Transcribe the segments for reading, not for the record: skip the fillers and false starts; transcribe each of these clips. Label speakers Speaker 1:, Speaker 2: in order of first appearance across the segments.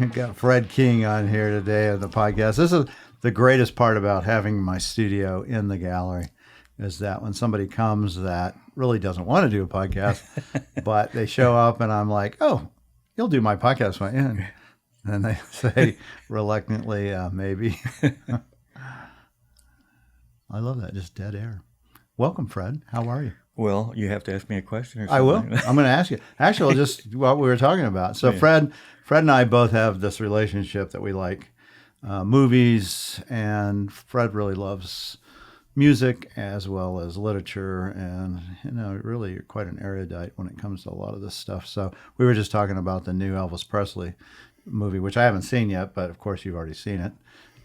Speaker 1: got Fred King on here today on the podcast. This is the greatest part about having my studio in the gallery, is that when somebody comes that really doesn't want to do a podcast, but they show up and I'm like, oh, you'll do my podcast, won't you? And they say reluctantly, maybe. I love that, just dead air. Welcome, Fred. How are you?
Speaker 2: Well, you have to ask me a question or something.
Speaker 1: I will. I'm going to ask you. Actually, just what we were talking about. So yeah. Fred and I both have this relationship that we like movies, and Fred really loves music as well as literature, and really you're quite an erudite when it comes to a lot of this stuff. So we were just talking about the new Elvis Presley movie, which I haven't seen yet, but of course you've already seen it.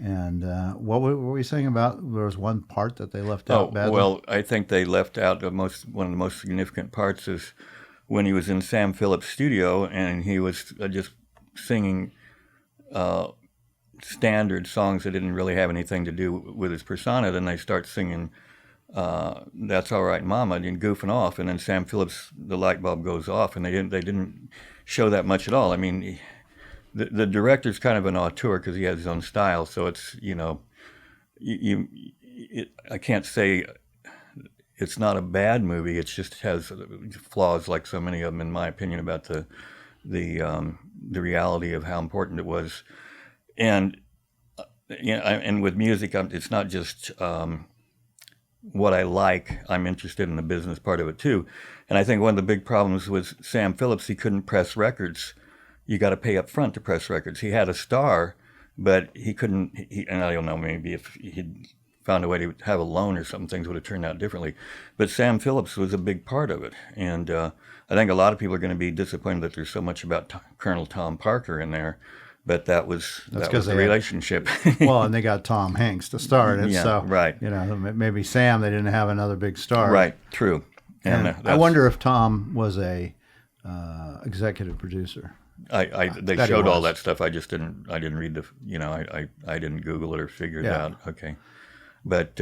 Speaker 1: And what were we saying about? There was one part that they left out badly.
Speaker 2: Well, I think they left out one of the most significant parts is when he was in Sam Phillips' studio and he was just singing standard songs that didn't really have anything to do with his persona. Then they start singing "That's All Right, Mama" and goofing off, and then Sam Phillips, the light bulb goes off, and they didn't show that much at all. I mean. The director's kind of an auteur because he has his own style, so it's I can't say it's not a bad movie. It just has flaws, like so many of them, in my opinion, about the reality of how important it was, and and with music, it's not just what I like. I'm interested in the business part of it too, and I think one of the big problems with Sam Phillips, he couldn't press records. You got to pay up front to press records. He had a star, but he couldn't, and I don't know, maybe if he'd found a way to have a loan or something, things would have turned out differently. But Sam Phillips was a big part of it. And I think a lot of people are going to be disappointed that there's so much about Colonel Tom Parker in there, but that was the relationship.
Speaker 1: Well, and they got Tom Hanks to star in it.
Speaker 2: Yeah,
Speaker 1: so,
Speaker 2: right.
Speaker 1: Maybe Sam, they didn't have another big star.
Speaker 2: Right, true.
Speaker 1: And I wonder if Tom was a executive producer.
Speaker 2: They showed all that stuff. I didn't read I didn't Google it or figure it out. Okay. But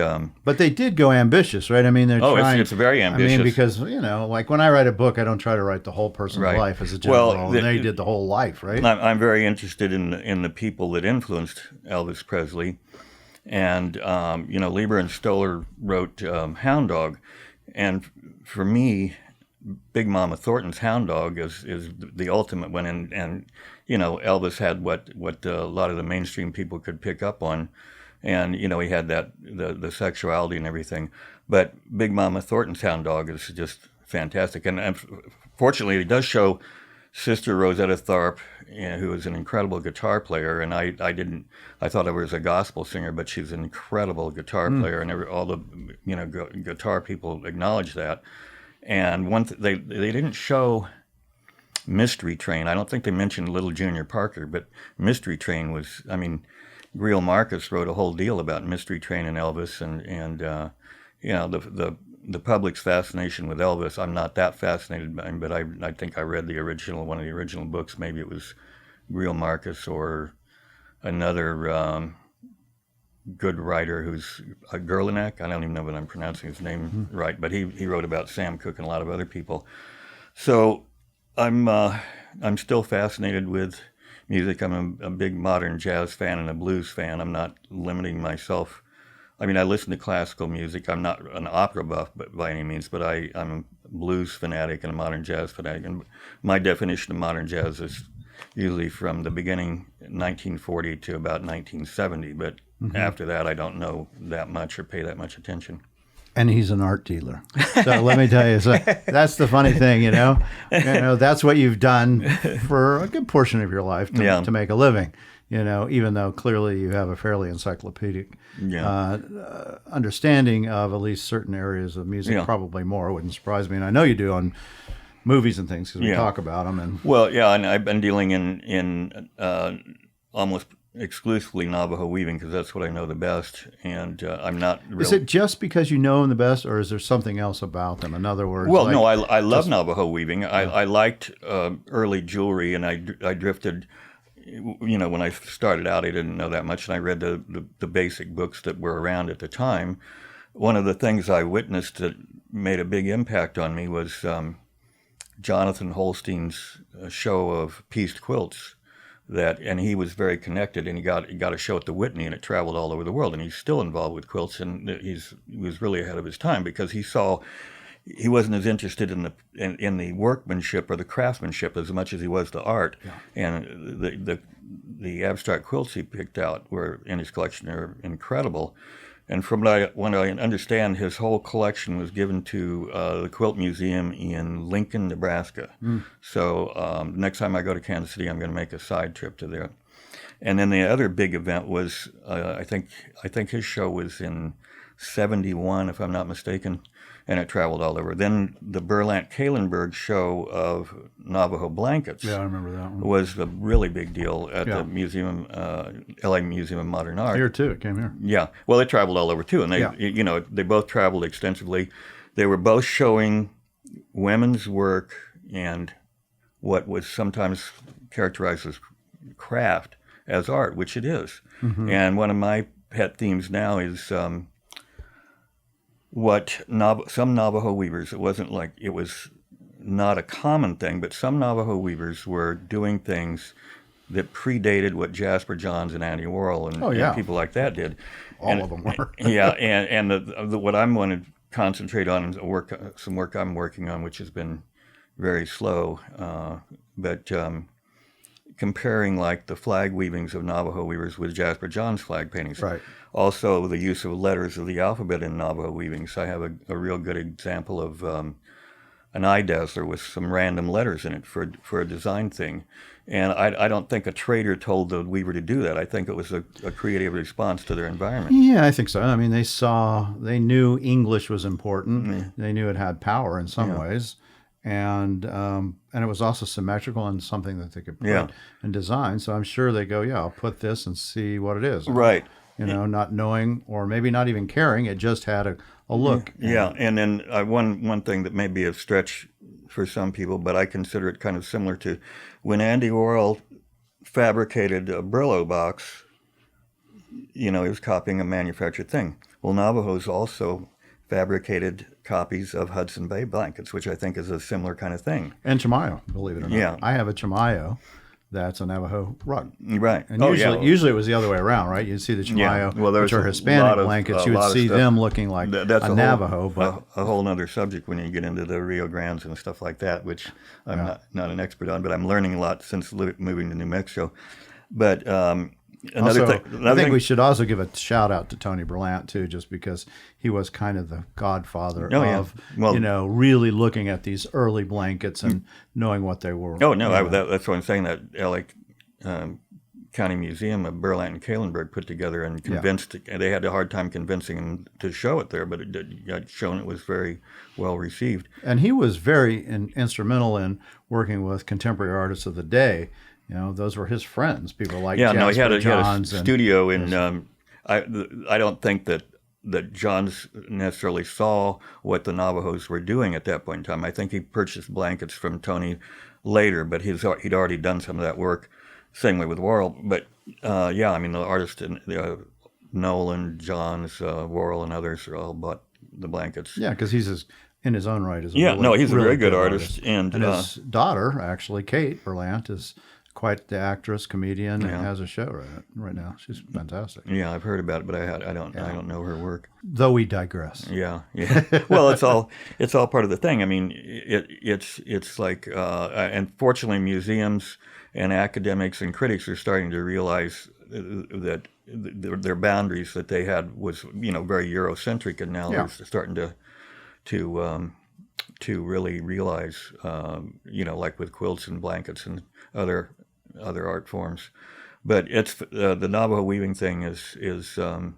Speaker 1: they did go ambitious, right? I mean, they're trying.
Speaker 2: It's very ambitious.
Speaker 1: I mean, because like when I write a book, I don't try to write the whole person's life as a general. And they did the whole life, right?
Speaker 2: I'm very interested in the people that influenced Elvis Presley, and Lieber and Stoller wrote Hound Dog, and for me, Big Mama Thornton's Hound Dog is the ultimate one, and Elvis had what a lot of the mainstream people could pick up on, and he had that the sexuality and everything, but Big Mama Thornton's Hound Dog is just fantastic, and fortunately it does show Sister Rosetta Tharpe, who is an incredible guitar player, and I thought of her as a gospel singer, but she's an incredible guitar player, and all the guitar people acknowledge that. And they didn't show Mystery Train. I don't think they mentioned Little Junior Parker, but Mystery Train was. I mean, Greil Marcus wrote a whole deal about Mystery Train and Elvis, and the public's fascination with Elvis. I'm not that fascinated by him, but I think I read one of the original books. Maybe it was Greil Marcus or another good writer who's a Gerlach. I don't even know if I'm pronouncing his name right, but he wrote about Sam Cooke and a lot of other people. So I'm still fascinated with music. I'm a big modern jazz fan and a blues fan. I'm not limiting myself. I mean, I listen to classical music. I'm not an opera buff by any means, but I'm a blues fanatic and a modern jazz fanatic. And my definition of modern jazz is usually from the beginning, 1940 to about 1970, but after that, I don't know that much or pay that much attention.
Speaker 1: And he's an art dealer. So let me tell you, that's the funny thing, that's what you've done for a good portion of your life to make a living, even though clearly you have a fairly encyclopedic understanding of at least certain areas of music, probably more. It wouldn't surprise me. And I know you do on movies and things because we talk about them.
Speaker 2: And I've been dealing in almost exclusively Navajo weaving because that's what I know the best, and I'm not really...
Speaker 1: Is it just because you know them the best, or is there something else about them? In other words...
Speaker 2: Well, no, I love Navajo weaving. I liked early jewelry, and I drifted... when I started out, I didn't know that much, and I read the basic books that were around at the time. One of the things I witnessed that made a big impact on me was Jonathan Holstein's show of pieced quilts and he was very connected, and he got a show at the Whitney, and it traveled all over the world, and he's still involved with quilts, and he was really ahead of his time because he wasn't as interested in the workmanship or the craftsmanship as much as he was the art, and the abstract quilts he picked out were in his collection are incredible. And from what I understand, his whole collection was given to the Quilt Museum in Lincoln, Nebraska. So next time I go to Kansas City, I'm going to make a side trip to there. And then the other big event was, I think his show was in '71, if I'm not mistaken, and it traveled all over. Then the Berlant-Kahlenberg show of Navajo blankets.
Speaker 1: Yeah, I remember that one.
Speaker 2: Was a really big deal at the museum, LA Museum of Modern Art.
Speaker 1: Here too, it came here.
Speaker 2: Yeah, well, they traveled all over too, and they both traveled extensively. They were both showing women's work and what was sometimes characterized as craft as art, which it is. Mm-hmm. And one of my pet themes now is some Navajo weavers, it was not a common thing, but some Navajo weavers were doing things that predated what Jasper Johns and Andy Worrell and people like that did.
Speaker 1: All of them were.
Speaker 2: And what I'm going to concentrate on is some work I'm working on, which has been very slow, but comparing like the flag weavings of Navajo weavers with Jasper Johns flag paintings.
Speaker 1: Right.
Speaker 2: Also, the use of letters of the alphabet in Navajo weavings. I have a real good example of an eye dazzler with some random letters in it for a design thing. And I don't think a trader told the weaver to do that. I think it was a creative response to their environment.
Speaker 1: Yeah, I think so. I mean, they knew English was important. Mm. They knew it had power in some ways. And it was also symmetrical and something that they could put in design. So I'm sure they go, I'll put this and see what it is.
Speaker 2: Right.
Speaker 1: Not knowing or maybe not even caring. It just had a look.
Speaker 2: Yeah, and then one thing that may be a stretch for some people, but I consider it kind of similar to when Andy Worrell fabricated a Brillo box, he was copying a manufactured thing. Well, Navajos also fabricated copies of Hudson Bay blankets, which I think is a similar kind of thing.
Speaker 1: And Chamayo, believe it or not.
Speaker 2: Yeah.
Speaker 1: I have a Chamayo that's a Navajo rug.
Speaker 2: Right.
Speaker 1: And usually it was the other way around, right? You'd see the Chamayo, which are Hispanic blankets. You would see them looking like a Navajo. But
Speaker 2: a whole other subject when you get into the Rio Grandes and stuff like that, which I'm not an expert on, but I'm learning a lot since moving to New Mexico. But I think
Speaker 1: we should also give a shout out to Tony Berlant too, just because he was kind of the godfather of really looking at these early blankets and knowing what they were.
Speaker 2: Oh no, that's what I'm saying. That LA County Museum of Berlant-Kahlenberg put together and convinced. And they had a hard time convincing him to show it there, but it got shown. It was very well received.
Speaker 1: And he was very instrumental in working with contemporary artists of the day. Those were his friends, people like Jasper Johns.
Speaker 2: He had a studio in. I don't think that Johns necessarily saw what the Navajos were doing at that point in time. I think he purchased blankets from Tony later, but he'd already done some of that work. Same way with Worrell. But the artists, Nolan, Johns, Worrell, and others are all bought the blankets.
Speaker 1: Yeah, because he's in his own right.
Speaker 2: He's a very good artist. And
Speaker 1: his daughter, actually, Kate Berlant, is quite the actress, comedian, and has a show right now. She's fantastic.
Speaker 2: Yeah, I've heard about it, but I don't know her work.
Speaker 1: Though we digress.
Speaker 2: Yeah. Well, it's all part of the thing. I mean, it's like, and fortunately, museums and academics and critics are starting to realize that their boundaries that they had was very Eurocentric, and now they're starting to really realize, like with quilts and blankets and other art forms. But it's the Navajo weaving thing is the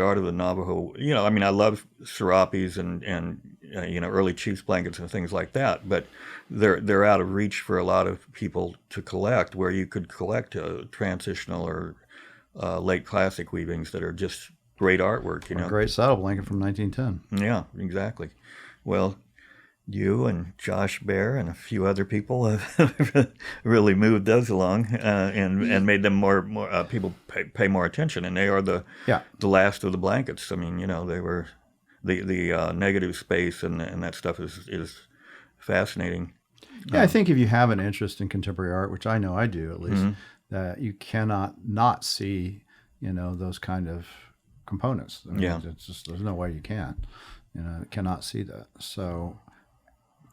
Speaker 2: art of the Navajo. I love serapes and early chiefs blankets and things like that, but they're out of reach for a lot of people to collect, where you could collect transitional or late classic weavings that are just great artwork.
Speaker 1: A great saddle blanket from 1910.
Speaker 2: Yeah, exactly. Well, you and Josh Baer and a few other people have really moved those along and made them more people pay more attention, and they are the last of the blankets. I mean, they were the negative space and that stuff is fascinating.
Speaker 1: Yeah, I think if you have an interest in contemporary art, which I know I do at least, that you cannot not see, those kind of components. I mean, it's just there's no way you can, cannot see that. So,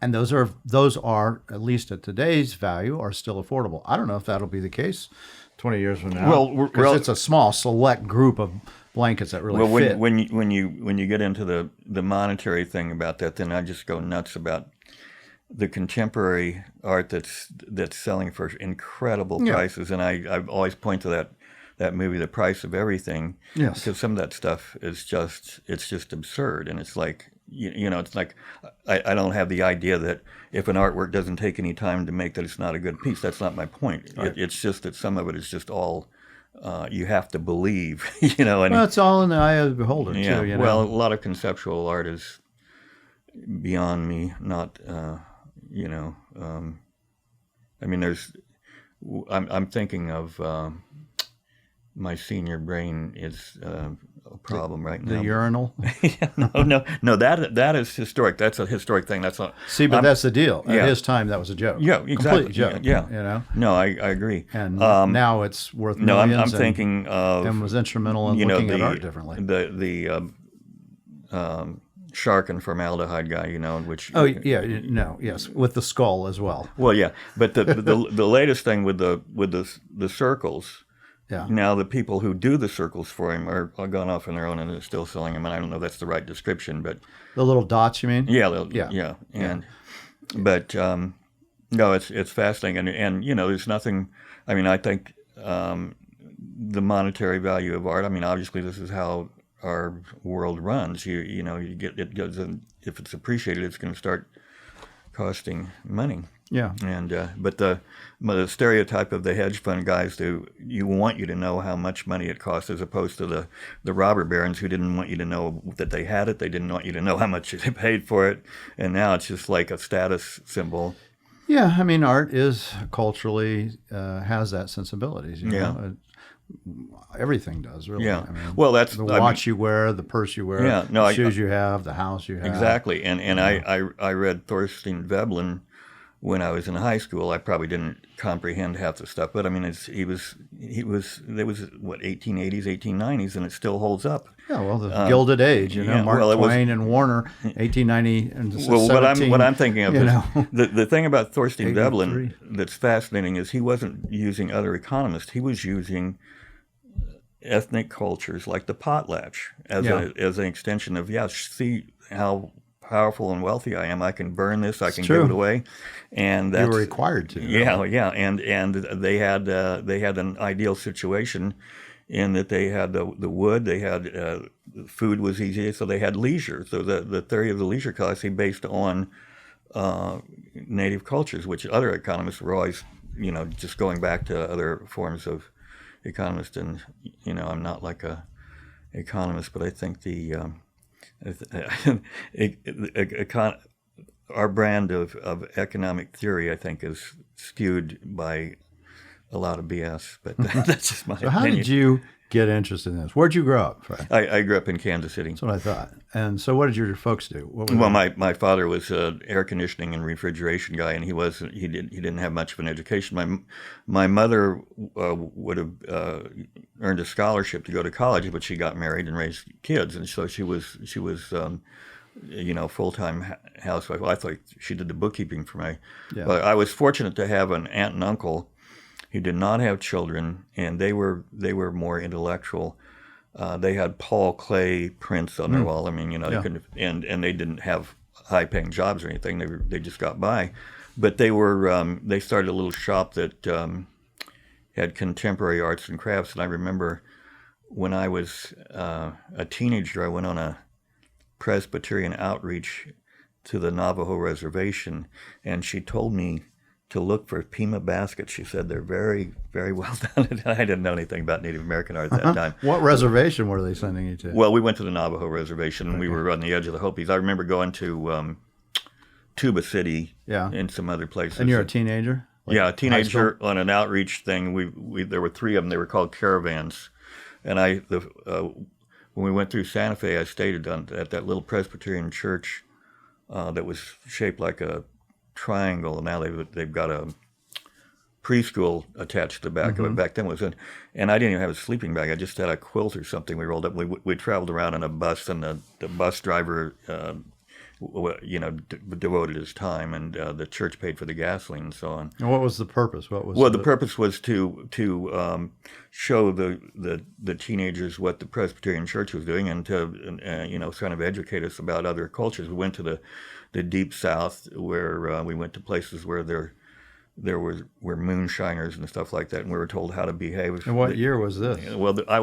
Speaker 1: and those are at least at today's value are still affordable. I don't know if that'll be the case 20 years from now.
Speaker 2: Well,
Speaker 1: because it's a small select group of blankets that really fit.
Speaker 2: When you get into the monetary thing about that, then I just go nuts about the contemporary art that's selling for incredible prices, and I've always point to that movie, The Price of Everything, because some of that stuff is just absurd, and it's like it's like I don't have the idea that if an artwork doesn't take any time to make that it's not a good piece. That's not my point. Right. It's just that some of it is just all you have to believe, And,
Speaker 1: well, it's all in the eye of the beholder, too.
Speaker 2: Well, a lot of conceptual art is beyond me. Not, I mean, I'm thinking of my senior brain is a problem right now.
Speaker 1: The urinal?
Speaker 2: No. That is historic. That's a historic thing. That's not.
Speaker 1: See, but that's the deal. At his time, that was a joke.
Speaker 2: Yeah, exactly.
Speaker 1: Complete joke.
Speaker 2: Yeah. No, I agree.
Speaker 1: And now it's worth millions.
Speaker 2: No, I'm thinking of.
Speaker 1: And was instrumental in looking at art differently.
Speaker 2: The shark and formaldehyde guy, which.
Speaker 1: Oh yes, with the skull as well.
Speaker 2: Well, yeah, but the latest thing with the circles.
Speaker 1: Yeah.
Speaker 2: Now the people who do the circles for him are gone off on their own and they're still selling them. And I don't know if that's the right description, but
Speaker 1: the little dots, you mean?
Speaker 2: Yeah. But no, it's fascinating, and there's nothing. I mean, I think the monetary value of art. I mean, obviously, this is how our world runs. You get it goes, and if it's appreciated, it's going to start costing money.
Speaker 1: Yeah.
Speaker 2: And but the stereotype of the hedge fund guys want you to know how much money it costs, as opposed to the robber barons who didn't want you to know that they had it. They didn't want you to know how much they paid for it. And now it's just like a status symbol.
Speaker 1: Yeah, I mean, art is culturally has that sensibilities. You know? Everything does, really.
Speaker 2: Yeah.
Speaker 1: I mean,
Speaker 2: well, that's
Speaker 1: the watch you wear, the purse you wear, the shoes you have, the house you have.
Speaker 2: Exactly. And I read Thorstein Veblen when I was in high school. I probably didn't comprehend half the stuff, but I mean, there was 1880s, 1890s, and it still holds up.
Speaker 1: Yeah, well, the Gilded Age, Mark Twain and Warner, 1890 and 17.
Speaker 2: What I'm thinking of is the thing about Thorstein Veblen that's fascinating is he wasn't using other economists. He was using ethnic cultures like the potlatch as an extension of see how powerful and wealthy I am. I can burn this. I can give it away, and that's,
Speaker 1: you were required to.
Speaker 2: Yeah, and they had an ideal situation in that they had the wood. They had food was easy, so they had leisure. So the theory of the leisure class he based on native cultures, which other economists were always just going back to other forms of economists. And I'm not like a economist, but I think our brand of economic theory, I think, is skewed by a lot of BS. But that's just my opinion.
Speaker 1: So how did you get interested in this? Where'd you grow up, Fred?
Speaker 2: I grew up in Kansas City.
Speaker 1: That's what I thought. And so what did your folks do?
Speaker 2: Well, my father was an air conditioning and refrigeration guy, and he didn't have much of an education. My mother would have earned a scholarship to go to college, but she got married and raised kids, and so she was full-time housewife. Well, I thought she did the bookkeeping for me. Yeah. But I was fortunate to have an aunt and uncle who did not have children, and they were more intellectual. They had Paul Klee prints on their wall. I mean, they couldn't, and they didn't have high-paying jobs or anything. They just got by, but they started a little shop that had contemporary arts and crafts. And I remember when I was a teenager, I went on a Presbyterian outreach to the Navajo reservation, and she told me to look for Pima baskets. She said they're very, very well done. I didn't know anything about Native American art at that time.
Speaker 1: What reservation were they sending you to?
Speaker 2: Well, we went to the Navajo reservation, and we were on the edge of the Hopis. I remember going to Tuba City and some other places.
Speaker 1: And you're a teenager?
Speaker 2: A teenager on an outreach thing. There were three of them. They were called caravans. And when we went through Santa Fe, I stayed at that little Presbyterian church that was shaped like a triangle. Now they've got a preschool attached to the back of it. Back then it was and I didn't even have a sleeping bag. I just had a quilt or something we rolled up. We traveled around in a bus, and the bus driver, devoted his time, and the church paid for the gasoline and so on.
Speaker 1: And what was the purpose?
Speaker 2: The purpose was to show the teenagers what the Presbyterian Church was doing, and to kind of educate us about other cultures. We went to the Deep South, where we went to places where there were moonshiners and stuff like that, and we were told how to behave.
Speaker 1: And what year was this?
Speaker 2: Well, I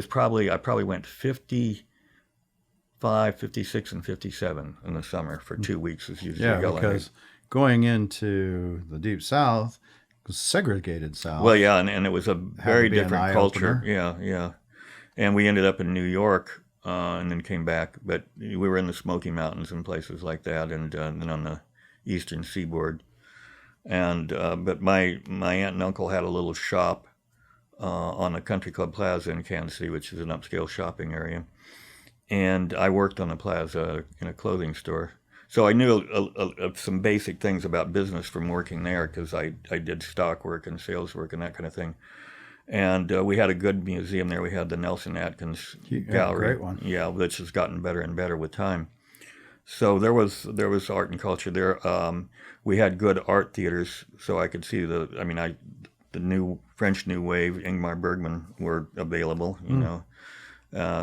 Speaker 2: probably went 55, 56, and 57 in the summer for 2 weeks. Is usually
Speaker 1: because going into the Deep South was segregated South.
Speaker 2: Well, yeah, and it was a very different culture. Yeah. And we ended up in New York, and then came back. But we were in the Smoky Mountains and places like that, and then on the eastern seaboard. And but my aunt and uncle had a little shop on the Country Club Plaza in Kansas City, which is an upscale shopping area. And I worked on the plaza in a clothing store. So I knew some basic things about business from working there, because I did stock work and sales work and that kind of thing. And we had a good museum there. We had the Nelson Atkins Gallery.
Speaker 1: Great one.
Speaker 2: Yeah, which has gotten better and better with time. So there was art and culture there. We had good art theaters, so I could see the new French New Wave, Ingmar Bergman were available, you know.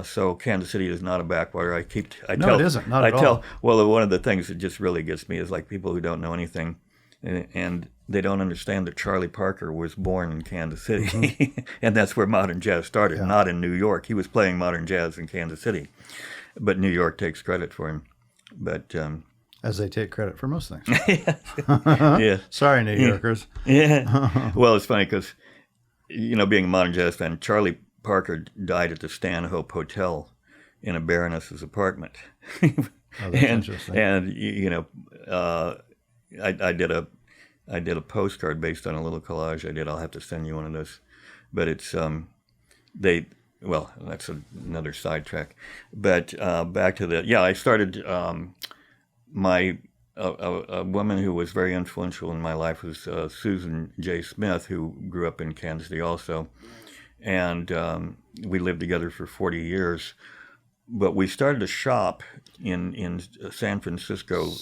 Speaker 2: So Kansas City is not a backwater.
Speaker 1: It isn't. Not at all.
Speaker 2: Well, one of the things that just really gets me is like people who don't know anything, and they don't understand that Charlie Parker was born in Kansas City, and that's where modern jazz started, not in New York. He was playing modern jazz in Kansas City, but New York takes credit for him. But
Speaker 1: as they take credit for most things.
Speaker 2: Yeah.
Speaker 1: Sorry, New Yorkers.
Speaker 2: Yeah. Well, it's funny because, being a modern jazz fan, Charlie Parker died at the Stanhope Hotel in a baroness's apartment.
Speaker 1: Oh, that's interesting.
Speaker 2: And I did a postcard based on a little collage I did. I'll have to send you one of those. But it's well, that's another sidetrack. But back to I started a woman who was very influential in my life was Susan J. Smith, who grew up in Kansas City also. And we lived together for 40 years. But we started a shop in San Francisco.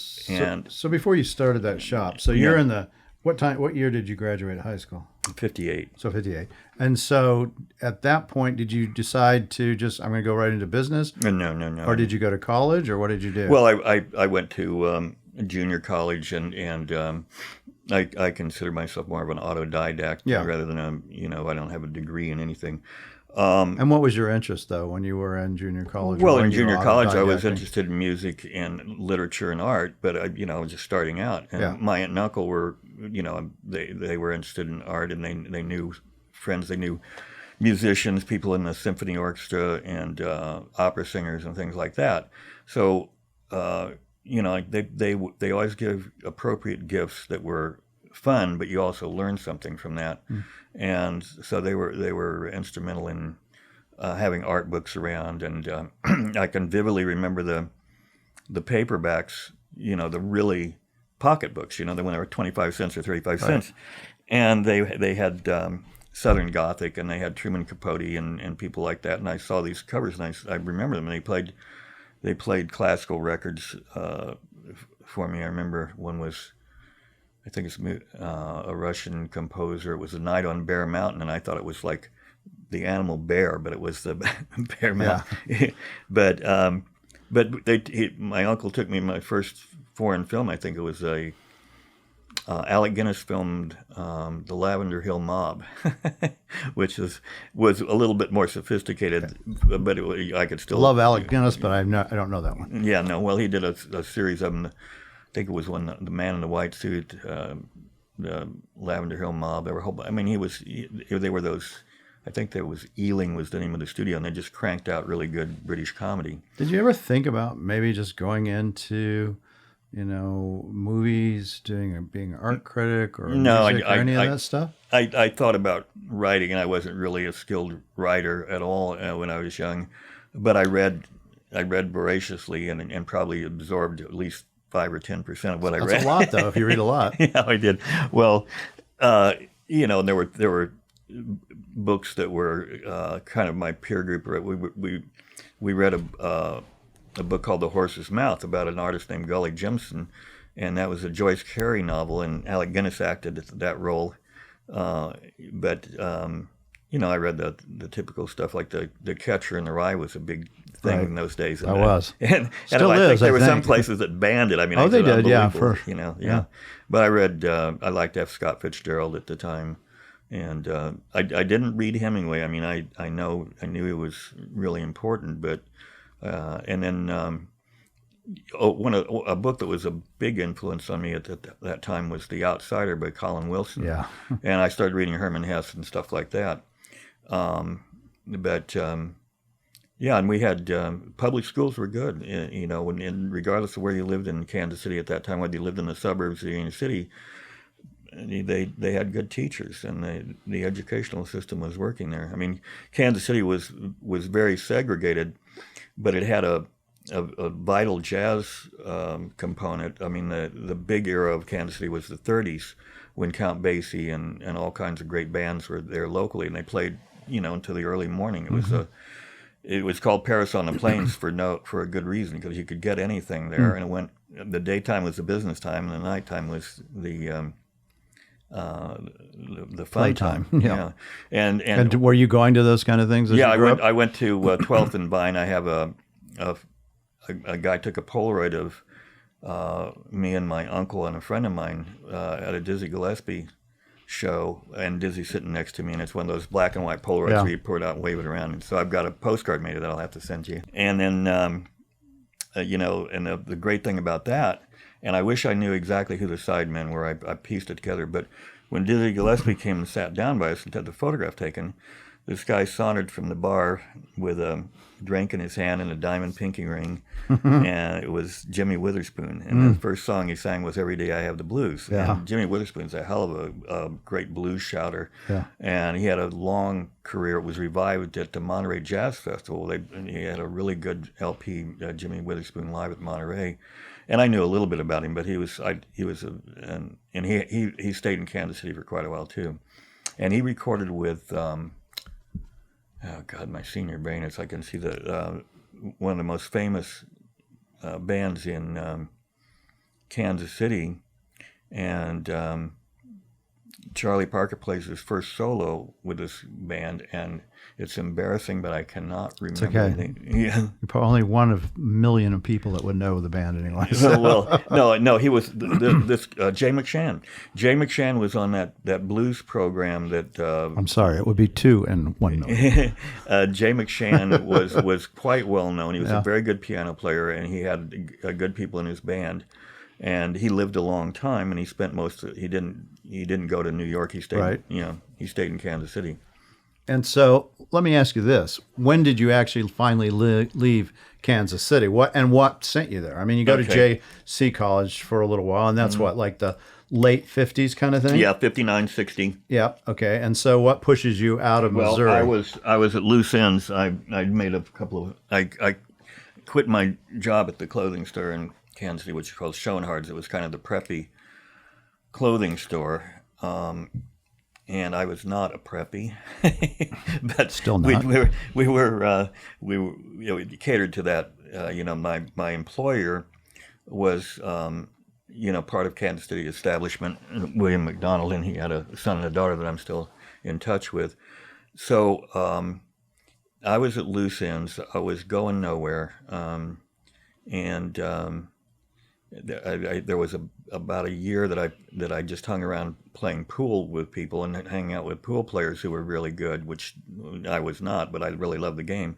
Speaker 1: So before you started that shop, so you're in the, what year did you graduate high school?
Speaker 2: 58.
Speaker 1: So 58. And so at that point, did you decide to I'm going to go right into business?
Speaker 2: No.
Speaker 1: Or did you go to college, or what did you do?
Speaker 2: Well, I went to junior college, and I consider myself more of an autodidact rather than I don't have a degree in anything.
Speaker 1: And what was your interest, though, when you were in junior college?
Speaker 2: Well, in junior college, I was interested in music and literature and art, but I was just starting out. And my aunt and uncle were, they were interested in art, and they knew friends, they knew musicians, people in the symphony orchestra, and opera singers and things like that. So, they always give appropriate gifts that were fun, but you also learned something from that. And so they were instrumental in having art books around, and I can vividly remember the paperbacks, the really pocket books, when they were 25 cents or 35 cents, and they had Southern Gothic, and they had Truman Capote and people like that, and I saw these covers, and I remember them, and they played classical records for me. I remember one was, I think it's a Russian composer. It was A Night on Bear Mountain, and I thought it was like the animal bear, but it was the Bear Mountain. Yeah. But my uncle took me my first foreign film. I think it was Alec Guinness filmed The Lavender Hill Mob, which was a little bit more sophisticated, but I could still
Speaker 1: love Alec Guinness, but I don't know that one.
Speaker 2: Yeah, no. Well, he did a series of them. I think it was The Man in the White Suit, the Lavender Hill Mob. They were they were those. I think there was Ealing was the name of the studio, and they just cranked out really good British comedy.
Speaker 1: Did you ever think about maybe just going into, movies, being an art critic or music or any of that stuff?
Speaker 2: I thought about writing, and I wasn't really a skilled writer at all when I was young, but I read voraciously and probably absorbed at least 5 or 10% of what I read.
Speaker 1: That's a lot, though, if you read a lot.
Speaker 2: Yeah, I did. Well, and there were books that were kind of my peer group. We read a book called The Horse's Mouth about an artist named Gully Jimson, and that was a Joyce Carey novel, and Alec Guinness acted that role. But I read the typical stuff like the Catcher in the Rye was a big thing in those days.
Speaker 1: That was.
Speaker 2: And
Speaker 1: Still
Speaker 2: I
Speaker 1: is,
Speaker 2: think there
Speaker 1: I
Speaker 2: were
Speaker 1: think.
Speaker 2: some places that banned it. I mean,
Speaker 1: They did, yeah,
Speaker 2: yeah. But I read, I liked F. Scott Fitzgerald at the time. And I didn't read Hemingway. I mean, I knew he was really important, but and then a book that was a big influence on me at that time was The Outsider by Colin Wilson.
Speaker 1: Yeah.
Speaker 2: And I started reading Herman Hesse and stuff like that. And we had public schools were good, and regardless of where you lived in Kansas City at that time, whether you lived in the suburbs or in the city, they had good teachers, and the educational system was working there. I mean, Kansas City was very segregated, but it had a vital jazz component. I mean, the big era of Kansas City was the 30s, when Count Basie and all kinds of great bands were there locally, and they played until the early morning. It was called Paris on the Plains for a good reason, because you could get anything there, and the daytime was the business time, and the nighttime was the fun time.
Speaker 1: Yeah.
Speaker 2: And
Speaker 1: were you going to those kind of things?
Speaker 2: I went to 12th and Vine. I have a guy took a Polaroid of me and my uncle and a friend of mine at a Dizzy Gillespie show, and Dizzy sitting next to me, and it's one of those black and white Polaroids where you pour it out and wave it around. And so I've got a postcard made that I'll have to send you. And then, and the great thing about that, and I wish I knew exactly who the sidemen were. I pieced it together. But when Dizzy Gillespie came and sat down by us and had the photograph taken, this guy sauntered from the bar with a drink in his hand and a diamond pinky ring, and it was Jimmy Witherspoon. And the first song he sang was "Every Day I Have the Blues."
Speaker 1: Yeah.
Speaker 2: And Jimmy Witherspoon's a hell of a great blues shouter.
Speaker 1: Yeah.
Speaker 2: And he had a long career. It was revived at the Monterey Jazz Festival. He had a really good LP, Jimmy Witherspoon Live at Monterey. And I knew a little bit about him, but he stayed in Kansas City for quite a while too. And he recorded with, oh God, my senior brain is, I can see one of the most famous bands in Kansas City. And Charlie Parker plays his first solo with this band, and it's embarrassing, but I cannot remember.
Speaker 1: It's okay.
Speaker 2: Anything. Yeah.
Speaker 1: You're probably only one of a million of people that would know the band anyway. So.
Speaker 2: Well, no, he was this Jay McShann. Jay McShann was on that blues program that.
Speaker 1: I'm sorry, it would be 2 and 1 million.
Speaker 2: Jay McShann was quite well known. He was a very good piano player, and he had good people in his band. And he lived a long time, and he spent he didn't go to New York. He stayed, he stayed in Kansas City.
Speaker 1: And so, let me ask you this: when did you actually finally leave Kansas City? What sent you there? I mean, you go to J.C. College for a little while, and that's like the late 50s kind of thing.
Speaker 2: Yeah, 59, 60.
Speaker 1: Yeah. Okay. And so, what pushes you out of Missouri?
Speaker 2: Well, I was at loose ends. I made a couple of. I quit my job at the clothing store in Kansas City, which is called Schoenhard's. It was kind of the preppy clothing store. And I was not a preppy, but
Speaker 1: still not.
Speaker 2: We were catered to that. My employer was part of Kansas City establishment, William McDonald, and he had a son and a daughter that I'm still in touch with. So I was at loose ends. I was going nowhere, there was about a year that I just hung around playing pool with people and hanging out with pool players who were really good, which I was not, but I really loved the game.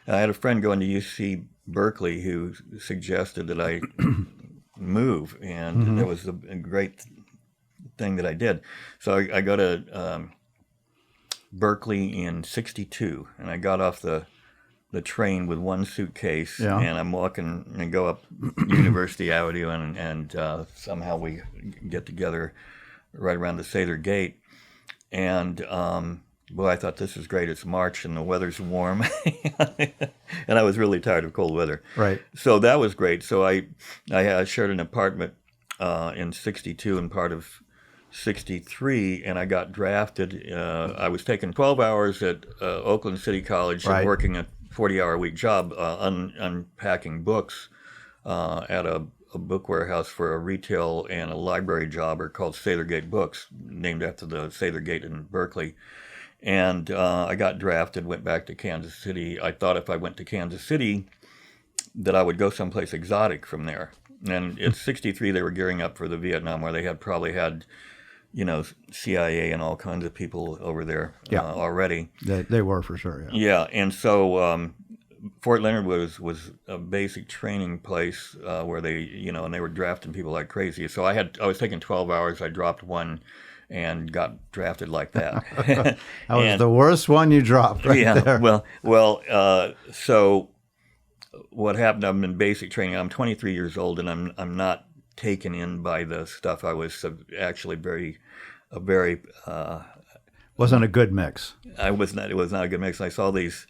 Speaker 2: I had a friend going to UC Berkeley who suggested that I move, and that was a great thing that I did. So I go to Berkeley in '62, and I got off the train with one suitcase, and I'm walking and go up University Avenue, and somehow we get together right around the Sather Gate, and boy, I thought this is great. It's March and the weather's warm, and I was really tired of cold weather.
Speaker 1: Right.
Speaker 2: So that was great. So I shared an apartment in '62 and part of '63, and I got drafted. I was taking 12 hours at Oakland City College and
Speaker 1: Right.
Speaker 2: working a 40-hour-a-week job unpacking books at a book warehouse for a retail and a library jobber called Sathergate Books, named after the Sathergate in Berkeley. And I got drafted, went back to Kansas City. I thought if I went to Kansas City that I would go someplace exotic from there. And at '63, they were gearing up for the Vietnam War. They had probably had, CIA and all kinds of people over there already.
Speaker 1: They were for sure. Yeah.
Speaker 2: Yeah, and so Fort Leonard was a basic training place where they, and they were drafting people like crazy. So I was taking 12 hours. I dropped one and got drafted like that.
Speaker 1: That was the worst one you dropped right there.
Speaker 2: Well, so what happened? I'm in basic training. I'm 23 years old, and I'm not taken in by the stuff. I was actually very
Speaker 1: Wasn't a good mix.
Speaker 2: I was not. It was not a good mix. I saw these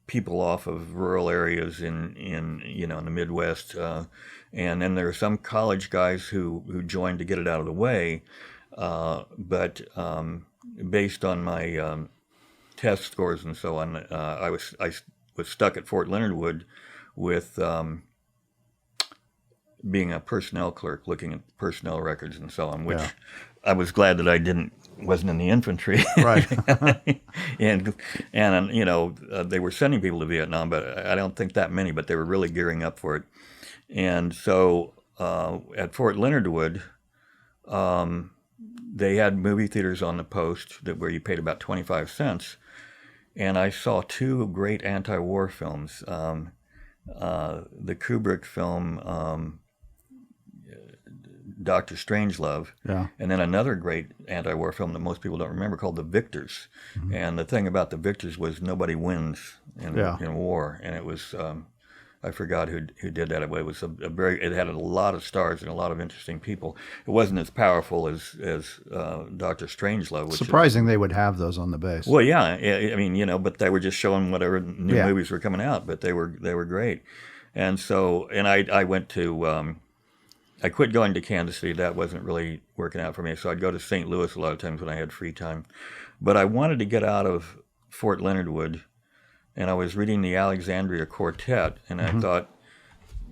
Speaker 2: people off of rural areas in the Midwest, and then there were some college guys who joined to get it out of the way, but based on my test scores and so on, I was stuck at Fort Leonard Wood with being a personnel clerk, looking at personnel records and so on, which I was glad that wasn't in the infantry.
Speaker 1: Right.
Speaker 2: and they were sending people to Vietnam, but I don't think that many, but they were really gearing up for it. And so at Fort Leonard Wood, they had movie theaters on the post where you paid about 25 cents. And I saw two great anti-war films. The Kubrick film, Dr. Strangelove, and then another great anti-war film that most people don't remember called The Victors. Mm-hmm. And the thing about The Victors was nobody wins in war, and it was I forgot who did that. It was it had a lot of stars and a lot of interesting people. It wasn't as powerful as Dr. Strangelove.
Speaker 1: Surprising they would have those on the base.
Speaker 2: Well, yeah, I mean, but they were just showing whatever new movies were coming out, but they were great. And so, I went to. I quit going to Kansas City. That wasn't really working out for me. So I'd go to St. Louis a lot of times when I had free time. But I wanted to get out of Fort Leonard Wood, and I was reading the Alexandria Quartet, and I thought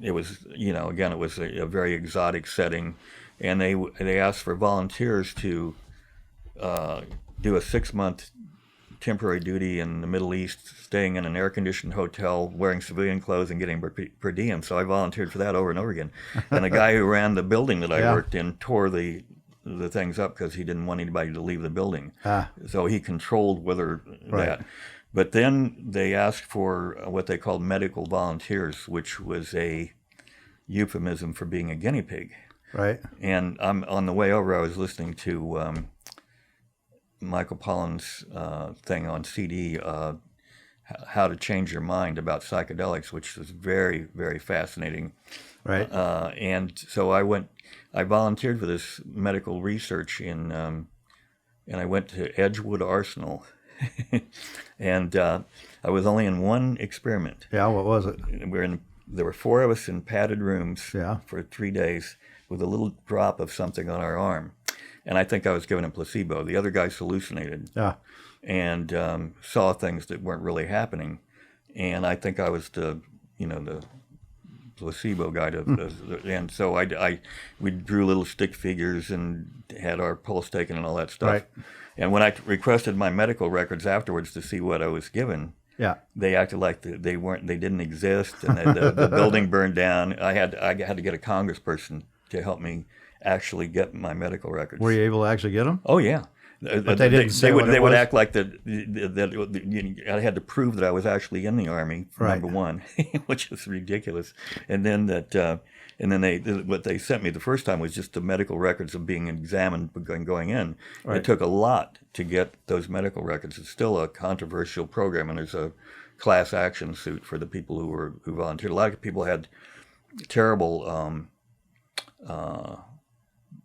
Speaker 2: it was, again, it was a very exotic setting. And they asked for volunteers to do a 6-month temporary duty in the Middle East, staying in an air-conditioned hotel, wearing civilian clothes, and getting per diem. So I volunteered for that over and over again. And the guy who ran the building that I worked in tore the things up because he didn't want anybody to leave the building. So he controlled whether that. But then they asked for what they called medical volunteers, which was a euphemism for being a guinea pig.
Speaker 1: Right.
Speaker 2: And on the way over, I was listening to Michael Pollan's thing on CD, How to Change Your Mind about psychedelics, which was very, very fascinating.
Speaker 1: Right.
Speaker 2: And so I volunteered for this medical research and I went to Edgewood Arsenal. And I was only in one experiment.
Speaker 1: Yeah, what was it?
Speaker 2: There were 4 of us in padded rooms for 3 days with a little drop of something on our arm. And I think I was given a placebo. The other guys hallucinated and saw things that weren't really happening. And I think I was the placebo guy. And so we drew little stick figures and had our pulse taken and all that stuff.
Speaker 1: Right.
Speaker 2: And when I requested my medical records afterwards to see what I was given, they acted like they didn't exist, and the building burned down. I had to get a congressperson to help me actually get my medical records.
Speaker 1: Were you able to actually get them?
Speaker 2: Oh yeah,
Speaker 1: but they didn't say what it was?
Speaker 2: They would act like that I had to prove that I was actually in the Army. Number one, which is ridiculous, and then what they sent me the first time was just the medical records of being examined going in. Right. It took a lot to get those medical records. It's still a controversial program, and there's a class action suit for the people who volunteered. A lot of people had terrible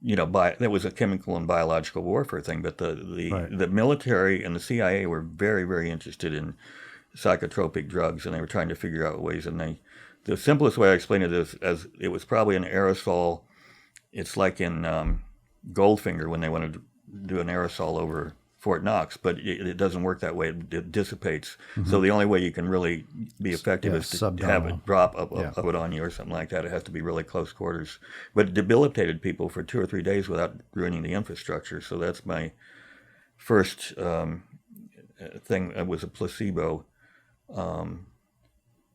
Speaker 2: that was a chemical and biological warfare thing. But
Speaker 1: Right.
Speaker 2: the military and the CIA were very, very interested in psychotropic drugs, and they were trying to figure out ways. And the simplest way I explain it is as it was probably an aerosol. It's like in Goldfinger when they wanted to do an aerosol over Fort Knox, but it doesn't work that way. It dissipates. So the only way you can really be effective is to have it drop up it on you or something like that. It has to be really close quarters. But it debilitated people for 2 or 3 days without ruining the infrastructure. So that's my first thing. It was a placebo.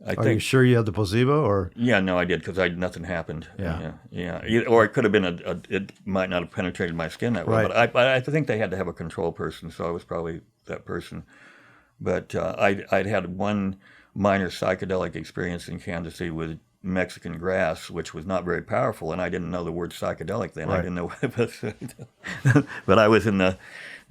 Speaker 1: Are you sure you had the placebo, or?
Speaker 2: Yeah, no, I did because nothing happened.
Speaker 1: Yeah.
Speaker 2: Or it could have been it might not have penetrated my skin that way.
Speaker 1: Right.
Speaker 2: But I think they had to have a control person, so I was probably that person. But I'd had one minor psychedelic experience in Kansas City with Mexican grass, which was not very powerful, and I didn't know the word psychedelic then.
Speaker 1: Right.
Speaker 2: I didn't know what it was. But I was in the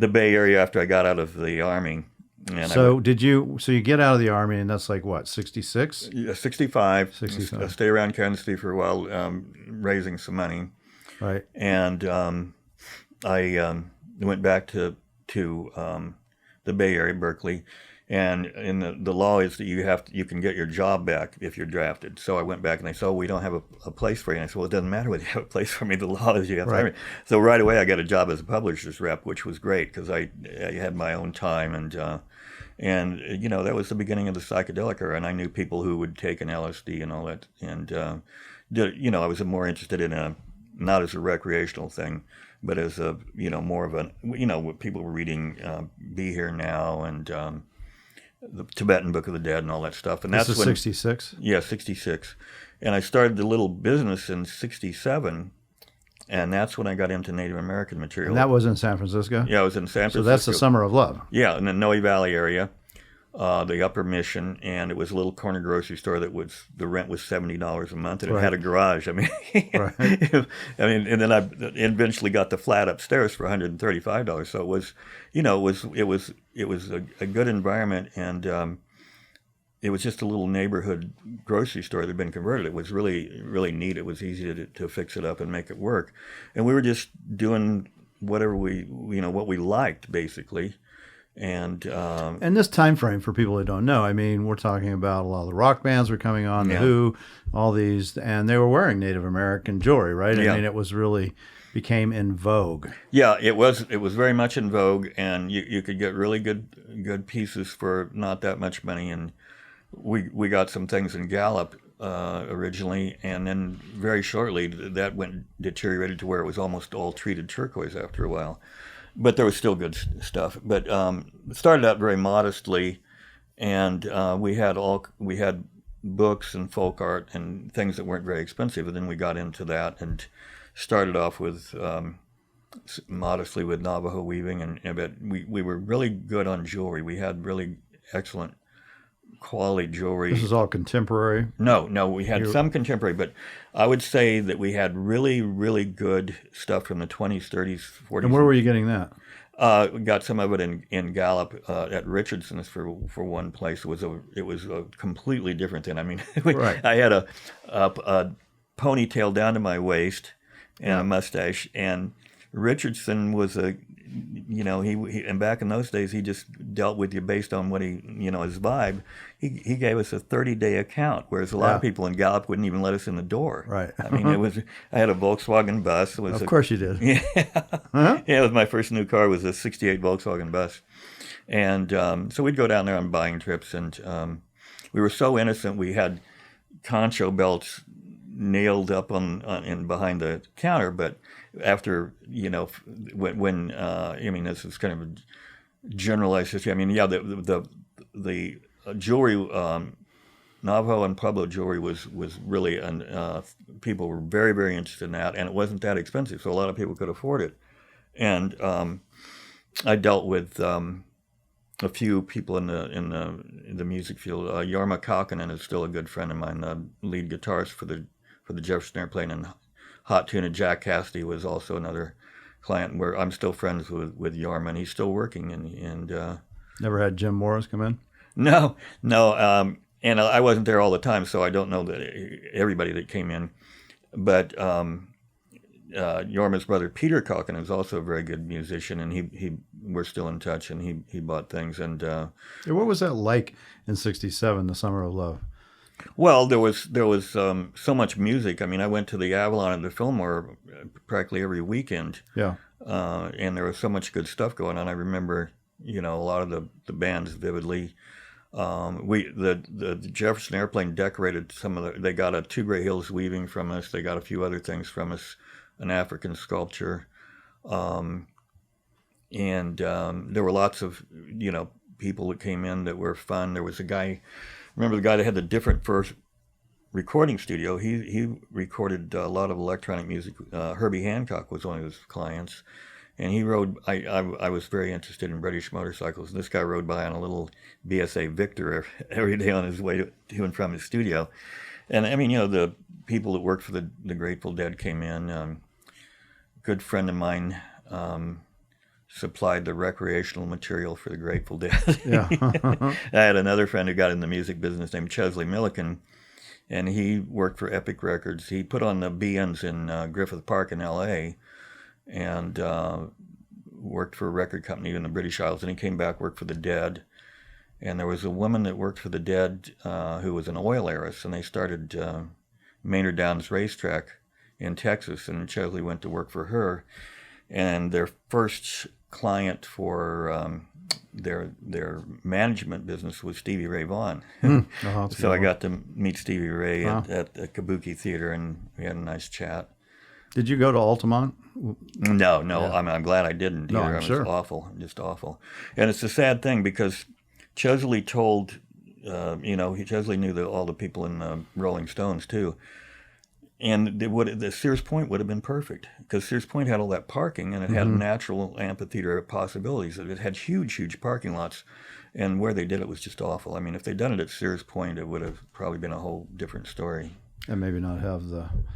Speaker 2: Bay Area after I got out of the Army. And
Speaker 1: so you get out of the Army, and that's like what, 66?
Speaker 2: 65.
Speaker 1: 65.
Speaker 2: I stay around Kansas City for a while, raising some money.
Speaker 1: Right.
Speaker 2: And I went back to the Bay Area, Berkeley, and in the law is that you can get your job back if you're drafted. So I went back, and they said, "Oh, we don't have a place for you." And I said, "Well, it doesn't matter whether you have a place for me. The law is you have to hire me." So right away, I got a job as a publisher's rep, which was great because I had my own time and that was the beginning of the psychedelic era, and I knew people who would take an LSD and all that, and I was more interested in not as a recreational thing, but as a more of a what people were reading, Be Here Now and the Tibetan Book of the Dead and all that stuff, and
Speaker 1: This
Speaker 2: that's
Speaker 1: is
Speaker 2: when
Speaker 1: 66.
Speaker 2: Yeah, 66, and I started the little business in 67. And that's when I got into Native American material.
Speaker 1: And that was in San Francisco?
Speaker 2: Yeah, I was in San Francisco.
Speaker 1: So that's the Summer of Love.
Speaker 2: Yeah, in the Noe Valley area, the Upper Mission, and it was a little corner grocery store the rent was $70 a month, and it had a garage. I mean, and then I eventually got the flat upstairs for $135. So it was a good environment, and it was just a little neighborhood grocery store that had been converted. It was really, really neat. It was easy to fix it up and make it work. And we were just doing whatever what we liked, basically. And
Speaker 1: this time frame, for people who don't know, I mean, we're talking about a lot of the rock bands were coming on, The Who, all these, and they were wearing Native American jewelry, right? I mean, it was really became in vogue.
Speaker 2: Yeah, it was very much in vogue, and you could get really good pieces for not that much money. And we got some things in Gallup originally, and then very shortly that deteriorated to where it was almost all treated turquoise after a while. But there was still good stuff. But it started out very modestly, and we had books and folk art and things that weren't very expensive. And then we got into that and started off with modestly with Navajo weaving, but we were really good on jewelry. We had really excellent quality jewelry.
Speaker 1: This is all contemporary?
Speaker 2: No, we had some contemporary, but I would say that we had really, really good stuff from the 20s, 30s, 40s.
Speaker 1: And where were you getting that?
Speaker 2: We got some of it in Gallup at Richardson's for one place. It was a completely different thing. I mean, I had a ponytail down to my waist and a mustache, and Richardson was he and back in those days he just dealt with you based on what his vibe. He gave us a 30-day account, whereas a lot of people in Gallup wouldn't even let us in the door.
Speaker 1: Right.
Speaker 2: I mean, I had a Volkswagen bus.
Speaker 1: Of course you did.
Speaker 2: Yeah. Yeah, it was my first new car. Was a '68 Volkswagen bus, and so we'd go down there on buying trips, and we were so innocent. We had concho belts nailed up in behind the counter, but after when I mean, this is kind of a generalized history. I mean, the jewelry, Navajo and Pueblo jewelry was really, and people were very, very interested in that, and it wasn't that expensive, so a lot of people could afford it. And I dealt with a few people in the music field. Jorma Kaukonen is still a good friend of mine, the lead guitarist for the Jefferson Airplane and Hot Tuna. Jack Cassidy was also another client where I'm still friends with Jorma, and he's still working. And
Speaker 1: never had Jim Morris come in?
Speaker 2: No. And I wasn't there all the time, so I don't know that everybody that came in. But Yorma's brother Peter Calkin is also a very good musician, and we're still in touch, and he bought things. And
Speaker 1: What was that like in '67, the Summer of Love?
Speaker 2: well, there was so much music. I mean, I went to the Avalon and the Fillmore practically every weekend.
Speaker 1: Yeah.
Speaker 2: And there was so much good stuff going on. I remember, a lot of the bands vividly. The Jefferson Airplane decorated they got a Two Gray Hills weaving from us. They got a few other things from us, an African sculpture. And there were lots of, people that came in that were fun. There was a guy, remember the guy that had the different first recording studio? He recorded a lot of electronic music. Herbie Hancock was one of his clients. And he rode, I was very interested in British motorcycles. And this guy rode by on a little BSA Victor every day on his way to and from his studio. And I mean, the people that worked for the Grateful Dead came in. A good friend of mine supplied the recreational material for the Grateful Dead.
Speaker 1: Yeah.
Speaker 2: I had another friend who got in the music business named Chesley Milliken, and he worked for Epic Records. He put on the BNs in Griffith Park in L.A., and worked for a record company in the British Isles. And he came back, worked for the Dead. And there was a woman that worked for the Dead who was an oil heiress, and they started Maynard Downs Racetrack in Texas, and Chesley went to work for her. And their first client for their management business was Stevie Ray Vaughan. So I got to meet Stevie Ray at the Kabuki Theater, and we had a nice chat.
Speaker 1: Did you go to Altamont?
Speaker 2: No. Yeah. I'm glad I didn't.
Speaker 1: No,
Speaker 2: either.
Speaker 1: I'm sure.
Speaker 2: It was awful, just awful. And it's a sad thing because Chesley told, Chesley knew all the people in the Rolling Stones too. And the Sears Point would have been perfect because Sears Point had all that parking, and it had a natural amphitheater of possibilities. It had huge parking lots, and where they did it was just awful. I mean, if they'd done it at Sears Point, it would have probably been a whole different story.
Speaker 1: And maybe not have